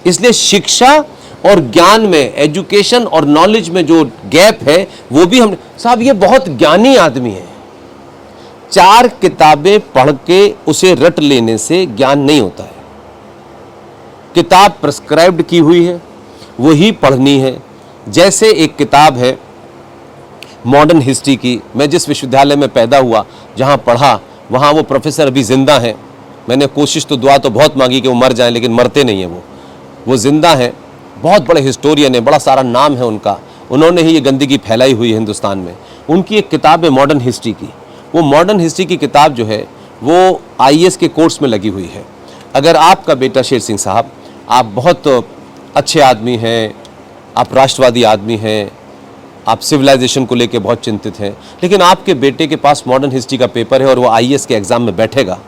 इसलिए शिक्षा और ज्ञान में, एजुकेशन और नॉलेज में जो गैप है, वो भी हम साहब, ये बहुत ज्ञानी आदमी है, 4 किताबें पढ़ के उसे रट लेने से ज्ञान नहीं होता है। किताब प्रिस्क्राइब्ड की हुई है, वही पढ़नी है। जैसे एक किताब है मॉडर्न हिस्ट्री की, मैं जिस विश्वविद्यालय में पैदा हुआ, जहां पढ़ा, वहां वो प्रोफेसर अभी जिंदा हैं। मैंने कोशिश तो, दुआ तो बहुत मांगी कि वो मर जाएं, लेकिन मरते नहीं हैं वो जिंदा हैं। बहुत बड़े हिस्टोरियन है, बड़ा सारा नाम है उनका, उन्होंने ही ये गंदगी फैलाई हुई है हिंदुस्तान में। उनकी एक किताब है मॉडर्न हिस्ट्री की। वो मॉडर्न हिस्ट्री की किताब जो है वो IAS के कोर्स में लगी हुई है। अगर आपका बेटा शेर सिंह साहब, आप बहुत अच्छे आदमी हैं, आप राष्ट्रवादी आदमी हैं, आप सिविलाइजेशन को लेकर बहुत चिंतित हैं, लेकिन आपके बेटे के पास मॉडर्न हिस्ट्री का पेपर है और वो IAS के एग्जाम में बैठेगा,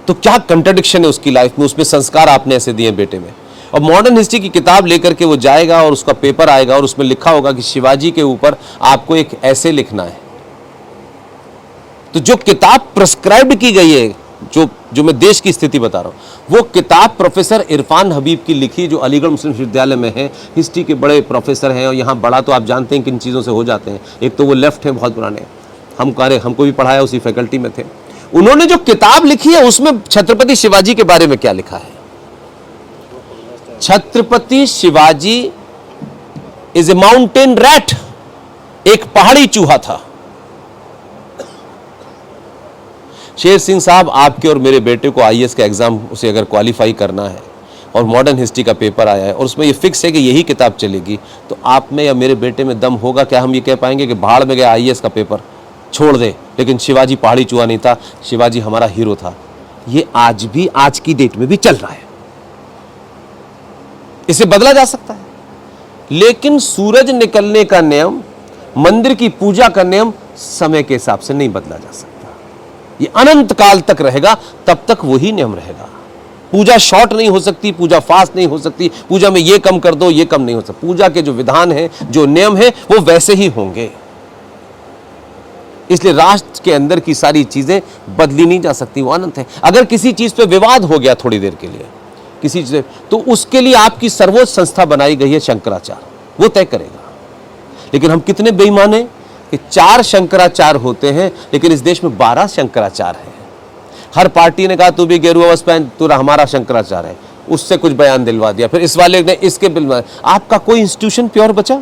तो क्या कंट्राडिक्शन है उसकी लाइफ में? उसमें संस्कार आपने ऐसे दिए बेटे में। और मॉडर्न हिस्ट्री की किताब लेकर के वो जाएगा और उसका पेपर आएगा और उसमें लिखा होगा कि शिवाजी के ऊपर आपको एक ऐसे लिखना है। तो जो किताब प्रिस्क्राइब की गई है, जो मैं देश की स्थिति बता रहा हूं, वो किताब प्रोफेसर इरफान हबीब की लिखी, जो अलीगढ़ मुस्लिम विश्वविद्यालय में है, हिस्ट्री के बड़े प्रोफेसर हैं। और यहाँ बड़ा तो आप जानते हैं किन चीज़ों से हो जाते हैं। एक तो वो लेफ्ट है बहुत पुराने, हमको भी पढ़ाया, उसी फैकल्टी में थे। उन्होंने जो किताब लिखी है उसमें छत्रपति शिवाजी के बारे में क्या लिखा है? Chhatrapati Shivaji is a mountain rat, एक पहाड़ी चूहा था। शेर सिंह साहब, आपके और मेरे बेटे को IAS का एग्जाम, उसे अगर क्वालिफाई करना है और मॉडर्न हिस्ट्री का पेपर आया है और उसमें ये फिक्स है कि यही किताब चलेगी, तो आप में या मेरे बेटे में दम होगा क्या? हम ये कह पाएंगे कि भाड़ में गया IAS का पेपर, छोड़ दे, लेकिन शिवाजी पहाड़ी चूहा नहीं था, शिवाजी हमारा हीरो था। ये आज भी, आज की डेट में भी चल रहा है। इसे बदला जा सकता है, लेकिन सूरज निकलने का नियम, मंदिर की पूजा का नियम समय के हिसाब से नहीं बदला जा सकता। ये अनंत काल तक रहेगा, तब तक वही नियम रहेगा। पूजा शॉर्ट नहीं हो सकती, पूजा फास्ट नहीं हो सकती, पूजा में ये कम कर दो, ये कम नहीं हो सकता। पूजा के जो विधान है, जो नियम है, वो वैसे ही होंगे। इसलिए राष्ट्र के अंदर की सारी चीजें बदली नहीं जा सकती, वो अनंत है। अगर किसी चीज पे विवाद हो गया थोड़ी देर के लिए, किसी चीज, तो उसके लिए आपकी सर्वोच्च संस्था बनाई गई है शंकराचार्य, वो तय करेगा। लेकिन हम कितने बेईमान हैं कि 4 शंकराचार्य होते हैं, लेकिन इस देश में 12 शंकराचार्य हैं। हर पार्टी ने कहा तू भी गेरुआ वस्त्र पहन, तू हमारा शंकराचार्य है, उससे कुछ बयान दिलवा दिया, फिर इस वाले ने इसके बिल। आपका कोई इंस्टीट्यूशन प्योर बचा?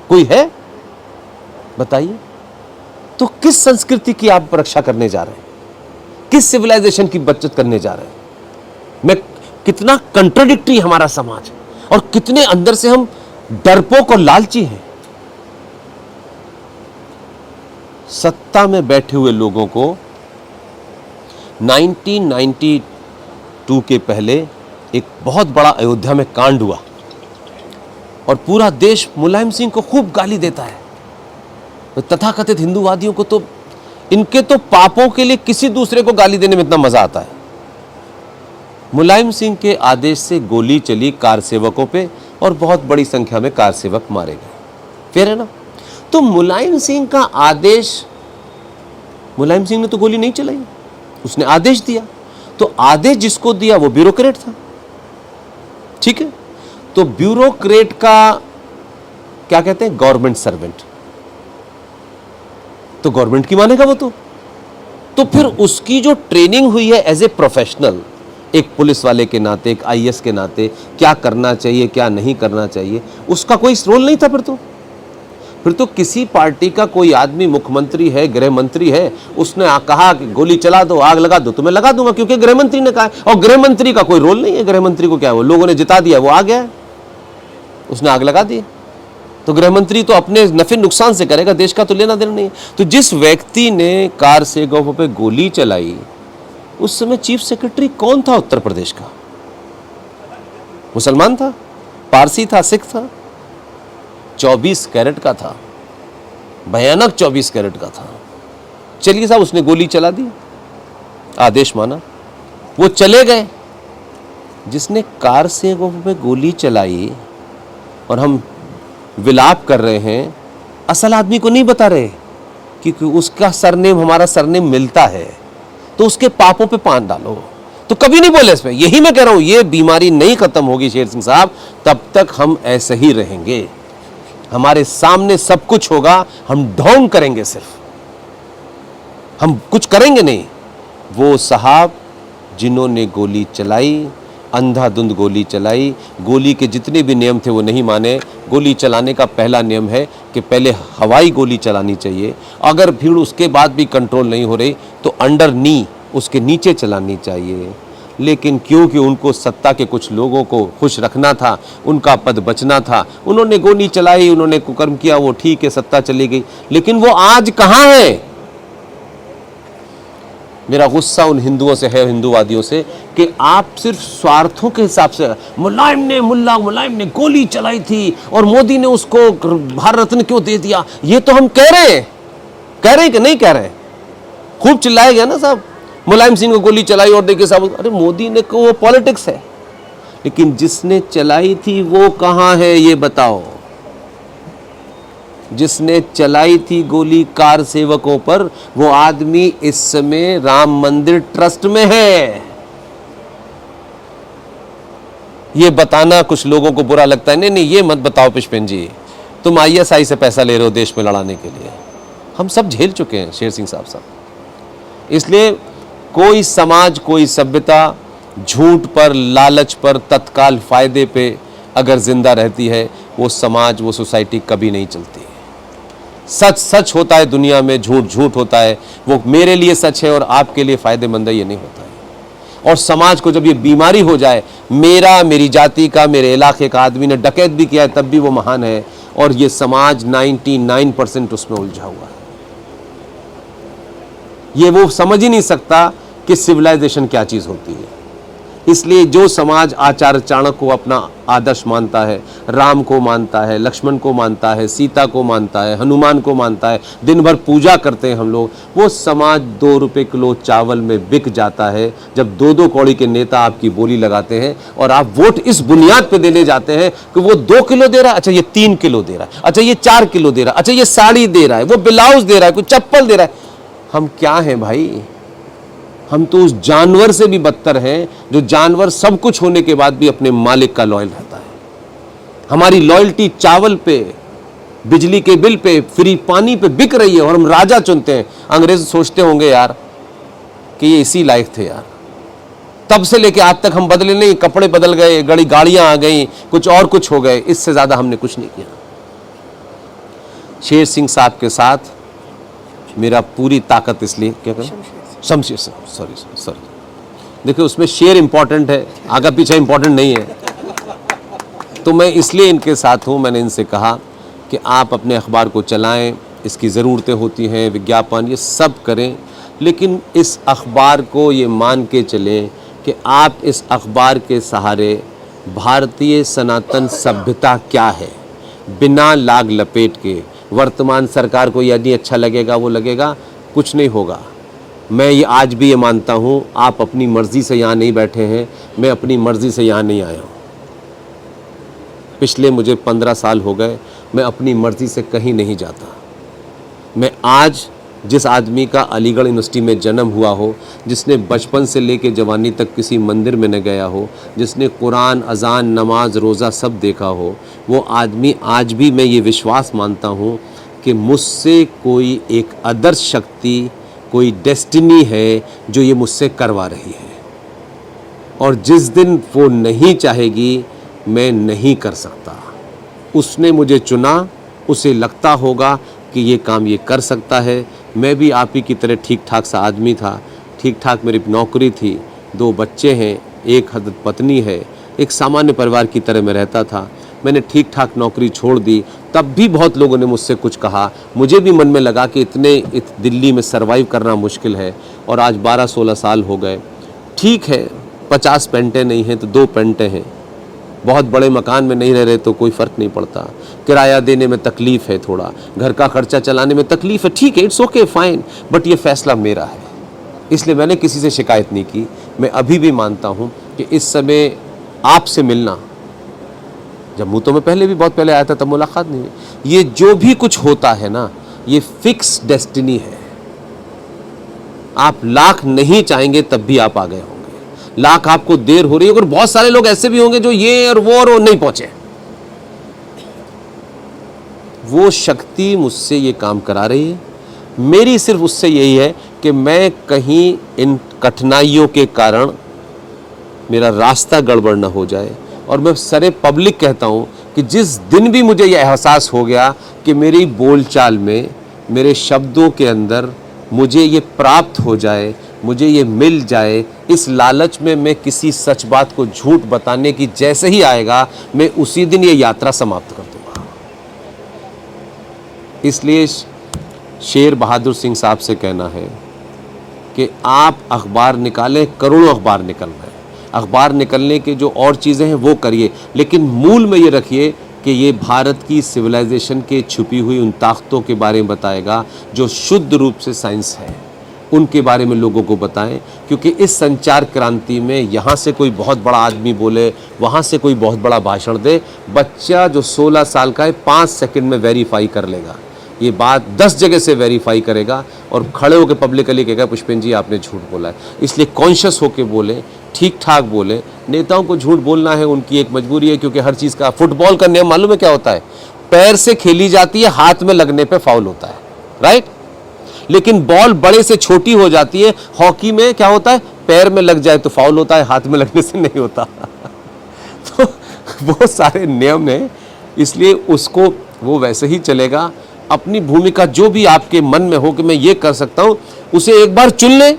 कोई है? बताइए। तो किस संस्कृति की आप रक्षा करने जा रहे हैं? किस सिविलाइजेशन की बचत करने जा रहे हैं? मैं कितना कंट्राडिक्टरी हमारा समाज है, और कितने अंदर से हम डरपोक और लालची हैं। सत्ता में बैठे हुए लोगों को 1992 के पहले एक बहुत बड़ा अयोध्या में कांड हुआ और पूरा देश मुलायम सिंह को खूब गाली देता है। तो तथाकथित हिंदूवादियों को तो इनके तो पापों के लिए किसी दूसरे को गाली देने में इतना मजा आता है। मुलायम सिंह के आदेश से गोली चली कार सेवकों पे और बहुत बड़ी संख्या में कार सेवक मारे गए। फिर है ना, तो मुलायम सिंह का आदेश, मुलायम सिंह ने तो गोली नहीं चलाई, उसने आदेश दिया। तो आदेश जिसको दिया वो ब्यूरोक्रेट था, ठीक है। तो ब्यूरोक्रेट का क्या कहते हैं? Government servant. तो गवर्नमेंट की मानेगा वो तो फिर उसकी जो ट्रेनिंग हुई है एज ए प्रोफेशनल, एक पुलिस वाले के नाते, एक IAS के नाते, क्या करना चाहिए क्या नहीं करना चाहिए, उसका कोई रोल नहीं था फिर। फिर तो किसी पार्टी का कोई आदमी मुख्यमंत्री है, गृह मंत्री है, उसने कहा कि गोली चला दो, आग लगा दो, तो मैं लगा दूंगा, क्योंकि गृह मंत्री ने कहा है। और गृह मंत्री का कोई रोल नहीं है, गृह मंत्री को क्या, वो लोगों ने जिता दिया, वो आ गया, उसने आग लगा दी। तो गृह मंत्री तो अपने नफे नुकसान से करेगा, देश का तो लेना देना नहीं है। तो जिस व्यक्ति ने कार से गौ पे गोली चलाई, उस समय चीफ सेक्रेटरी कौन था उत्तर प्रदेश का? मुसलमान था, पारसी था, सिख था, 24 कैरेट का था, भयानक 24 कैरेट का था। चलिए साहब, उसने गोली चला दी, आदेश माना, वो चले गए। जिसने कार से पे गोली चलाई और हम विलाप कर रहे हैं, असल आदमी को नहीं बता रहे क्योंकि उसका सरनेम हमारा सरनेम मिलता है, तो उसके पापों पे पान डालो। तो कभी नहीं बोले इस पे। यही मैं कह रहा हूं, ये बीमारी नहीं खत्म होगी शेर सिंह साहब, तब तक हम ऐसे ही रहेंगे। हमारे सामने सब कुछ होगा, हम ढोंग करेंगे, सिर्फ हम कुछ करेंगे नहीं। वो साहब जिन्होंने गोली चलाई, अंधाधुंध गोली चलाई, गोली के जितने भी नियम थे वो नहीं माने। गोली चलाने का पहला नियम है कि पहले हवाई गोली चलानी चाहिए, अगर भीड़ उसके बाद भी कंट्रोल नहीं हो रही तो अंडर नी, उसके नीचे चलानी चाहिए। लेकिन क्योंकि उनको सत्ता के कुछ लोगों को खुश रखना था, उनका पद बचना था, उन्होंने गोली चलाई, उन्होंने कुकर्म किया, वो ठीक है, सत्ता चली गई। लेकिन वो आज कहाँ है? मेरा गुस्सा उन हिंदुओं से है, हिंदूवादियों से, कि आप सिर्फ स्वार्थों के हिसाब से, मुल्ला मुलायम ने गोली चलाई थी और मोदी ने उसको भारत रत्न क्यों दे दिया, ये तो हम कह रहे हैं कि नहीं कह रहे हैं? खूब चिल्लाया गया ना साहब, मुलायम सिंह को गोली चलाई और देखिए साहब, अरे मोदी ने को, वो पॉलिटिक्स है। लेकिन जिसने चलाई थी वो कहां है, ये बताओ। जिसने चलाई थी गोली कार सेवकों पर, वो आदमी इस समय राम मंदिर ट्रस्ट में है। ये बताना कुछ लोगों को बुरा लगता है, नहीं ये मत बताओ पुष्पेंद्र जी, तुम ISI से पैसा ले रहे हो देश में लड़ाने के लिए। हम सब झेल चुके हैं शेर सिंह साहब। इसलिए कोई समाज, कोई सभ्यता झूठ पर, लालच पर, तत्काल फायदे पे अगर जिंदा रहती है, वो समाज, वो सोसाइटी कभी नहीं चलती। सच सच होता है दुनिया में, झूठ झूठ होता है। वो मेरे लिए सच है और आपके लिए फायदेमंद है, ये नहीं होता है। और समाज को जब ये बीमारी हो जाए, मेरी जाति का, मेरे इलाके का आदमी ने डकैत भी किया है तब भी वो महान है, और ये समाज 99% उसमें उलझा हुआ है। ये वो समझ ही नहीं सकता कि सिविलाइजेशन क्या चीज होती है। इसलिए जो समाज आचार्य चाणक्य को अपना आदर्श मानता है, राम को मानता है, लक्ष्मण को मानता है, सीता को मानता है, हनुमान को मानता है, दिन भर पूजा करते हैं हम लोग, वो समाज 2 रुपए किलो चावल में बिक जाता है जब 2-2 कौड़ी के नेता आपकी बोली लगाते हैं और आप वोट इस बुनियाद पे देने जाते हैं कि वो 2 किलो दे रहा है, अच्छा ये 3 किलो दे रहा है, अच्छा ये 4 किलो दे रहा है, अच्छा ये साड़ी दे रहा है, वो ब्लाउज दे रहा है, कोई चप्पल दे रहा है। हम क्या हैं भाई? हम तो उस जानवर से भी बदतर हैं, जो जानवर सब कुछ होने के बाद भी अपने मालिक का लॉयल रहता है। हमारी लॉयल्टी चावल पे, बिजली के बिल पे, फ्री पानी पे बिक रही है और हम राजा चुनते हैं। अंग्रेज सोचते होंगे यार कि ये इसी लायक थे यार। तब से लेके आज तक हम बदले नहीं, कपड़े बदल गए, गाड़ियां आ गई, कुछ हो गए, इससे ज्यादा हमने कुछ नहीं किया। शेर सिंह साहब के साथ मेरा पूरी ताकत, इसलिए क्या करें, शमशेर, सॉरी, देखिए उसमें शेर इंपॉर्टेंट है, आगा पीछा इंपॉर्टेंट नहीं है। तो मैं इसलिए इनके साथ हूं। मैंने इनसे कहा कि आप अपने अखबार को चलाएं, इसकी ज़रूरतें होती हैं, विज्ञापन ये सब करें, लेकिन इस अखबार को ये मान के चलें कि आप इस अखबार के सहारे भारतीय सनातन सभ्यता क्या है, बिना लाग लपेट के। वर्तमान सरकार को यदि अच्छा लगेगा वो लगेगा, कुछ नहीं होगा। मैं ये आज भी ये मानता हूँ, आप अपनी मर्ज़ी से यहाँ नहीं बैठे हैं, मैं अपनी मर्ज़ी से यहाँ नहीं आया हूँ। पिछले मुझे 15 साल हो गए, मैं अपनी मर्ज़ी से कहीं नहीं जाता। मैं आज जिस आदमी का अलीगढ़ यूनिवर्सिटी में जन्म हुआ हो, जिसने बचपन से लेकर जवानी तक किसी मंदिर में न गया हो, जिसने कुरान, अजान, नमाज, रोज़ा सब देखा हो, वो आदमी आज भी मैं ये विश्वास मानता हूँ कि मुझसे कोई एक आदर्श शक्ति, कोई डेस्टिनी है जो ये मुझसे करवा रही है, और जिस दिन वो नहीं चाहेगी मैं नहीं कर सकता। उसने मुझे चुना, उसे लगता होगा कि ये काम ये कर सकता है। मैं भी आप ही की तरह ठीक ठाक सा आदमी था, ठीक ठाक मेरी नौकरी थी, 2 बच्चे हैं, एक पत्नी है, एक सामान्य परिवार की तरह मैं रहता था। मैंने ठीक ठाक नौकरी छोड़ दी, तब भी बहुत लोगों ने मुझसे कुछ कहा। मुझे भी मन में लगा कि दिल्ली में सरवाइव करना मुश्किल है, और आज 12-16 साल हो गए। ठीक है, 50 पेंटें नहीं हैं तो 2 पेंटें हैं, बहुत बड़े मकान में नहीं रह रहे तो कोई फ़र्क नहीं पड़ता, किराया देने में तकलीफ़ है, थोड़ा घर का खर्चा चलाने में तकलीफ़ है, ठीक है, इट्स ओके फाइन, बट ये फ़ैसला मेरा है, इसलिए मैंने किसी से शिकायत नहीं की। मैं अभी भी मानता हूँ कि इस समय आपसे मिलना, जम्मू तो मैं पहले भी बहुत पहले आया था, तब मुलाकात नहीं हुई। ये जो भी कुछ होता है ना, ये फिक्स डेस्टिनी है। आप लाख नहीं चाहेंगे तब भी आप आ गए होंगे, लाख आपको देर हो रही है, और बहुत सारे लोग ऐसे भी होंगे जो ये और वो नहीं पहुंचे। वो शक्ति मुझसे ये काम करा रही है। मेरी सिर्फ उससे यही है कि मैं कहीं इन कठिनाइयों के कारण मेरा रास्ता गड़बड़ ना हो जाए। और मैं सारे पब्लिक कहता हूँ कि जिस दिन भी मुझे यह एहसास हो गया कि मेरी बोलचाल में, मेरे शब्दों के अंदर मुझे ये प्राप्त हो जाए, मुझे ये मिल जाए, इस लालच में मैं किसी सच बात को झूठ बताने की जैसे ही आएगा, मैं उसी दिन ये यात्रा समाप्त कर दूंगा। इसलिए शेर बहादुर सिंह साहब से कहना है कि आप अखबार निकालें, करोड़ों अखबार निकल रहे हैं, अखबार निकलने के जो और चीज़ें हैं वो करिए, लेकिन मूल में ये रखिए कि ये भारत की सिविलाइजेशन के छुपी हुई उन ताकतों के बारे में बताएगा जो शुद्ध रूप से साइंस है, उनके बारे में लोगों को बताएं। क्योंकि इस संचार क्रांति में यहाँ से कोई बहुत बड़ा आदमी बोले, वहाँ से कोई बहुत बड़ा भाषण दे, बच्चा जो 16 साल का है 5 सेकंड में वेरीफाई कर लेगा, ये बात 10 जगह से वेरीफाई करेगा और खड़े होकर पब्लिकली कहेगा पुष्पेन जी आपने झूठ बोला है। इसलिए कॉन्शियस होकर बोले, ठीक ठाक बोले। नेताओं को झूठ बोलना है, उनकी एक मजबूरी है, क्योंकि हर चीज़ का, फुटबॉल का नियम मालूम है क्या होता है? पैर से खेली जाती है, हाथ में लगने पे फाउल होता है, राइट? लेकिन बॉल बड़े से छोटी हो जाती है। हॉकी में क्या होता है? पैर में लग जाए तो फाउल होता है, हाथ में लगने से नहीं होता। तो वो सारे नियम हैं, इसलिए उसको वो वैसे ही चलेगा। अपनी भूमिका जो भी आपके मन में हो कि मैं ये कर सकता हूँ, उसे एक बार चुन लें,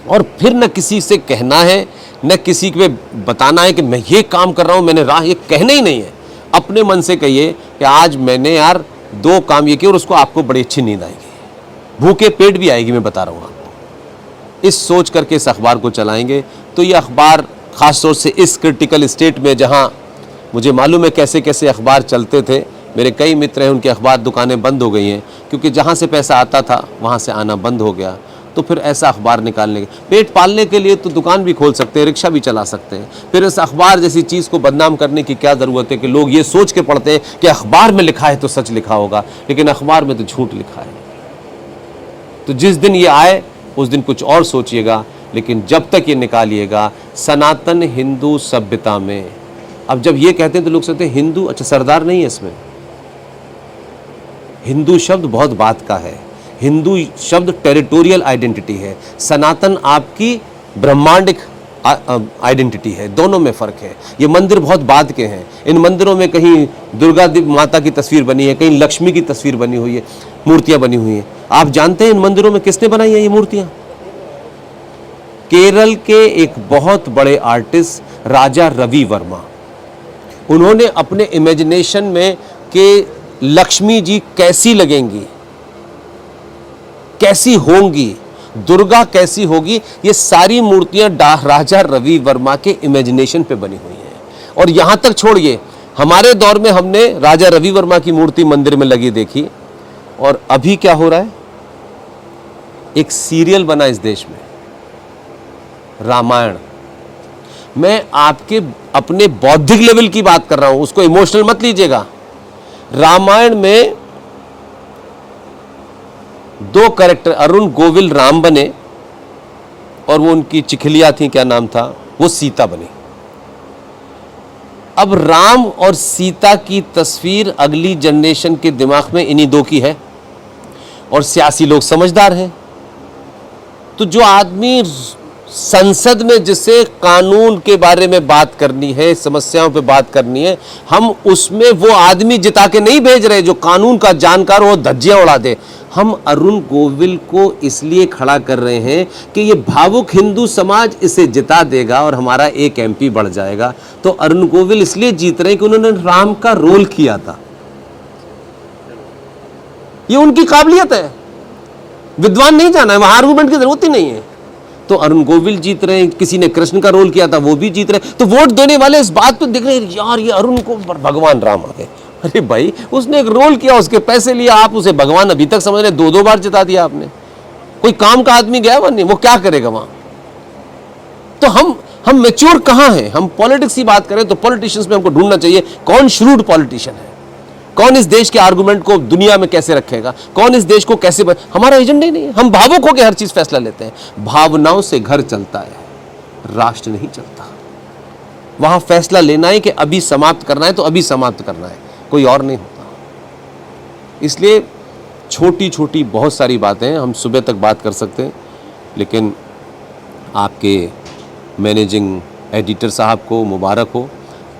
और फिर न किसी से कहना है, न किसी को बताना है कि मैं ये काम कर रहा हूँ, मैंने राह, ये कहना ही नहीं है। अपने मन से कहिए कि आज मैंने यार 2 काम ये किए, और उसको आपको बड़ी अच्छी नींद आएगी, भूखे पेट भी आएगी, मैं बता रहा हूँ आपको। इस सोच करके इस अखबार को चलाएंगे तो ये अखबार ख़ास तौर से इस क्रिटिकल स्टेट में, जहाँ मुझे मालूम है कैसे कैसे अखबार चलते थे, मेरे कई मित्र हैं उनकी अखबार दुकानें बंद हो गई हैं, क्योंकि जहाँ से पैसा आता था वहाँ से आना बंद हो गया। तो फिर ऐसा अखबार निकालने के, पेट पालने के लिए तो दुकान भी खोल सकते हैं, रिक्शा भी चला सकते हैं, फिर इस अखबार जैसी चीज़ को बदनाम करने की क्या ज़रूरत है कि लोग ये सोच के पढ़ते हैं कि अखबार में लिखा है तो सच लिखा होगा, लेकिन अखबार में तो झूठ लिखा है। तो जिस दिन ये आए उस दिन कुछ और सोचिएगा, लेकिन जब तक ये निकालिएगा सनातन हिंदू सभ्यता में। अब जब ये कहते हैं तो लोग सोचते हैं हिंदू, अच्छा सरदार नहीं है इसमें। हिंदू शब्द बहुत बात का है, हिंदू शब्द टेरिटोरियल आइडेंटिटी है, सनातन आपकी ब्रह्मांडिक आइडेंटिटी है, दोनों में फ़र्क है। ये मंदिर बहुत बाद के हैं, इन मंदिरों में कहीं दुर्गा माता की तस्वीर बनी है, कहीं लक्ष्मी की तस्वीर बनी हुई है, मूर्तियां बनी हुई हैं। आप जानते हैं इन मंदिरों में किसने बनाई है ये मूर्तियां? केरल के एक बहुत बड़े आर्टिस्ट राजा रवि वर्मा, उन्होंने अपने इमेजिनेशन में कि लक्ष्मी जी कैसी लगेंगी, कैसी होंगी, दुर्गा कैसी होगी, ये सारी मूर्तियां राजा रवि वर्मा के इमेजिनेशन पे बनी हुई हैं। और यहां तक छोड़िए, हमारे दौर में हमने राजा रवि वर्मा की मूर्ति मंदिर में लगी देखी, और अभी क्या हो रहा है, एक सीरियल बना इस देश में, रामायण। मैं आपके अपने बौद्धिक लेवल की बात कर रहा हूं, उसको इमोशनल मत लीजिएगा। रामायण में 2 कैरेक्टर, अरुण गोविल राम बने, और वो उनकी चिखलिया थी, क्या नाम था, वो सीता बनी। अब राम और सीता की तस्वीर अगली जनरेशन के दिमाग में इन्हीं 2 की है, और सियासी लोग समझदार हैं। तो जो आदमी संसद में जिसे कानून के बारे में बात करनी है, समस्याओं पे बात करनी है, हम उसमें वो आदमी जिता के नहीं भेज रहे जो कानून का जानकार हो, धज्जियां उड़ा दे। हम अरुण गोविल को इसलिए खड़ा कर रहे हैं कि ये भावुक हिंदू समाज इसे जिता देगा और हमारा एक एमपी बढ़ जाएगा। तो अरुण गोविल इसलिए जीत रहे हैं कि उन्होंने राम का रोल किया था, ये उनकी काबिलियत है। विद्वान नहीं जाना है, वहां आर्गुमेंट की जरूरत ही नहीं है। तो अरुण गोविल जीत रहे हैं, किसी ने कृष्ण का रोल किया था वो भी जीत रहे हैं। तो वोट देने वाले इस बात पे देख रहे हैं, यार ये अरुण को भगवान राम आ गए। अरे भाई, उसने एक रोल किया, उसके पैसे लिए, आप उसे भगवान अभी तक समझ रहे, 2-2 बार जिता दिया आपने। कोई काम का आदमी गया वहां, नहीं, वो क्या करेगा वहां। तो हम मैच्योर कहां हैं। हम पॉलिटिक्स की बात करें तो पॉलिटिशियंस में हमको ढूंढना चाहिए कौन श्रूड पॉलिटिशियन है, कौन इस देश के आर्गुमेंट को दुनिया में कैसे रखेगा, कौन इस देश को कैसे हमारा एजेंडा ही नहीं है। हम भावुक होकर हर चीज फैसला लेते हैं। भावनाओं से घर चलता है, राष्ट्र नहीं चलता। वहां फैसला लेना है कि अभी समाप्त करना है तो अभी समाप्त करना है, कोई और नहीं होता। इसलिए छोटी छोटी बहुत सारी बातें हम सुबह तक बात कर सकते हैं, लेकिन आपके मैनेजिंग एडिटर साहब को मुबारक हो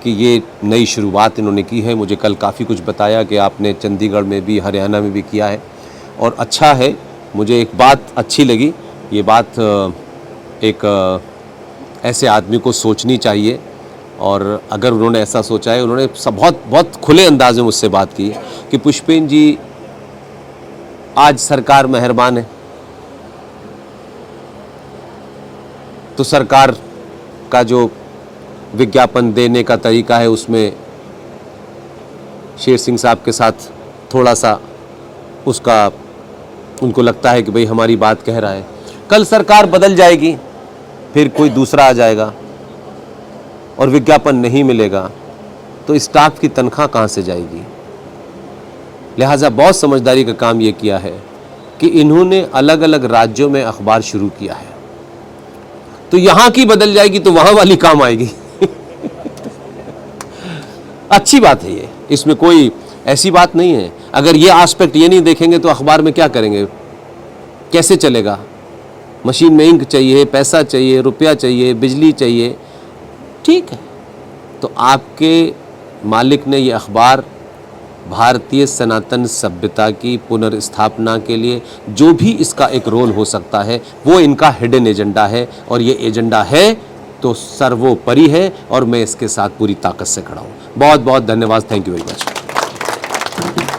कि ये नई शुरुआत इन्होंने की है। मुझे कल काफ़ी कुछ बताया कि आपने चंडीगढ़ में भी, हरियाणा में भी किया है और अच्छा है। मुझे एक बात अच्छी लगी, ये बात एक ऐसे आदमी को सोचनी चाहिए और अगर उन्होंने ऐसा सोचा है, उन्होंने बहुत खुले अंदाज में मुझसे बात की कि पुष्पेन जी आज सरकार मेहरबान है तो सरकार का जो विज्ञापन देने का तरीका है उसमें शेर सिंह साहब के साथ थोड़ा सा उसका उनको लगता है कि भाई हमारी बात कह रहा है। कल सरकार बदल जाएगी, फिर कोई दूसरा आ जाएगा और विज्ञापन नहीं मिलेगा तो स्टाफ की तनख्वाह कहाँ से जाएगी। लिहाजा बहुत समझदारी का काम ये किया है कि इन्होंने अलग अलग राज्यों में अखबार शुरू किया है, तो यहाँ की बदल जाएगी तो वहाँ वाली काम आएगी। अच्छी बात है ये, इसमें कोई ऐसी बात नहीं है। अगर ये एस्पेक्ट ये नहीं देखेंगे तो अखबार में क्या करेंगे, कैसे चलेगा। मशीन में इंक चाहिए, पैसा चाहिए, रुपया चाहिए, बिजली चाहिए, ठीक है। तो आपके मालिक ने ये अखबार भारतीय सनातन सभ्यता की पुनर्स्थापना के लिए जो भी इसका एक रोल हो सकता है वो इनका हिडन एजेंडा है, और ये एजेंडा है तो सर्वोपरि है और मैं इसके साथ पूरी ताकत से खड़ा हूँ। बहुत बहुत धन्यवाद, थैंक यू वेरी मच।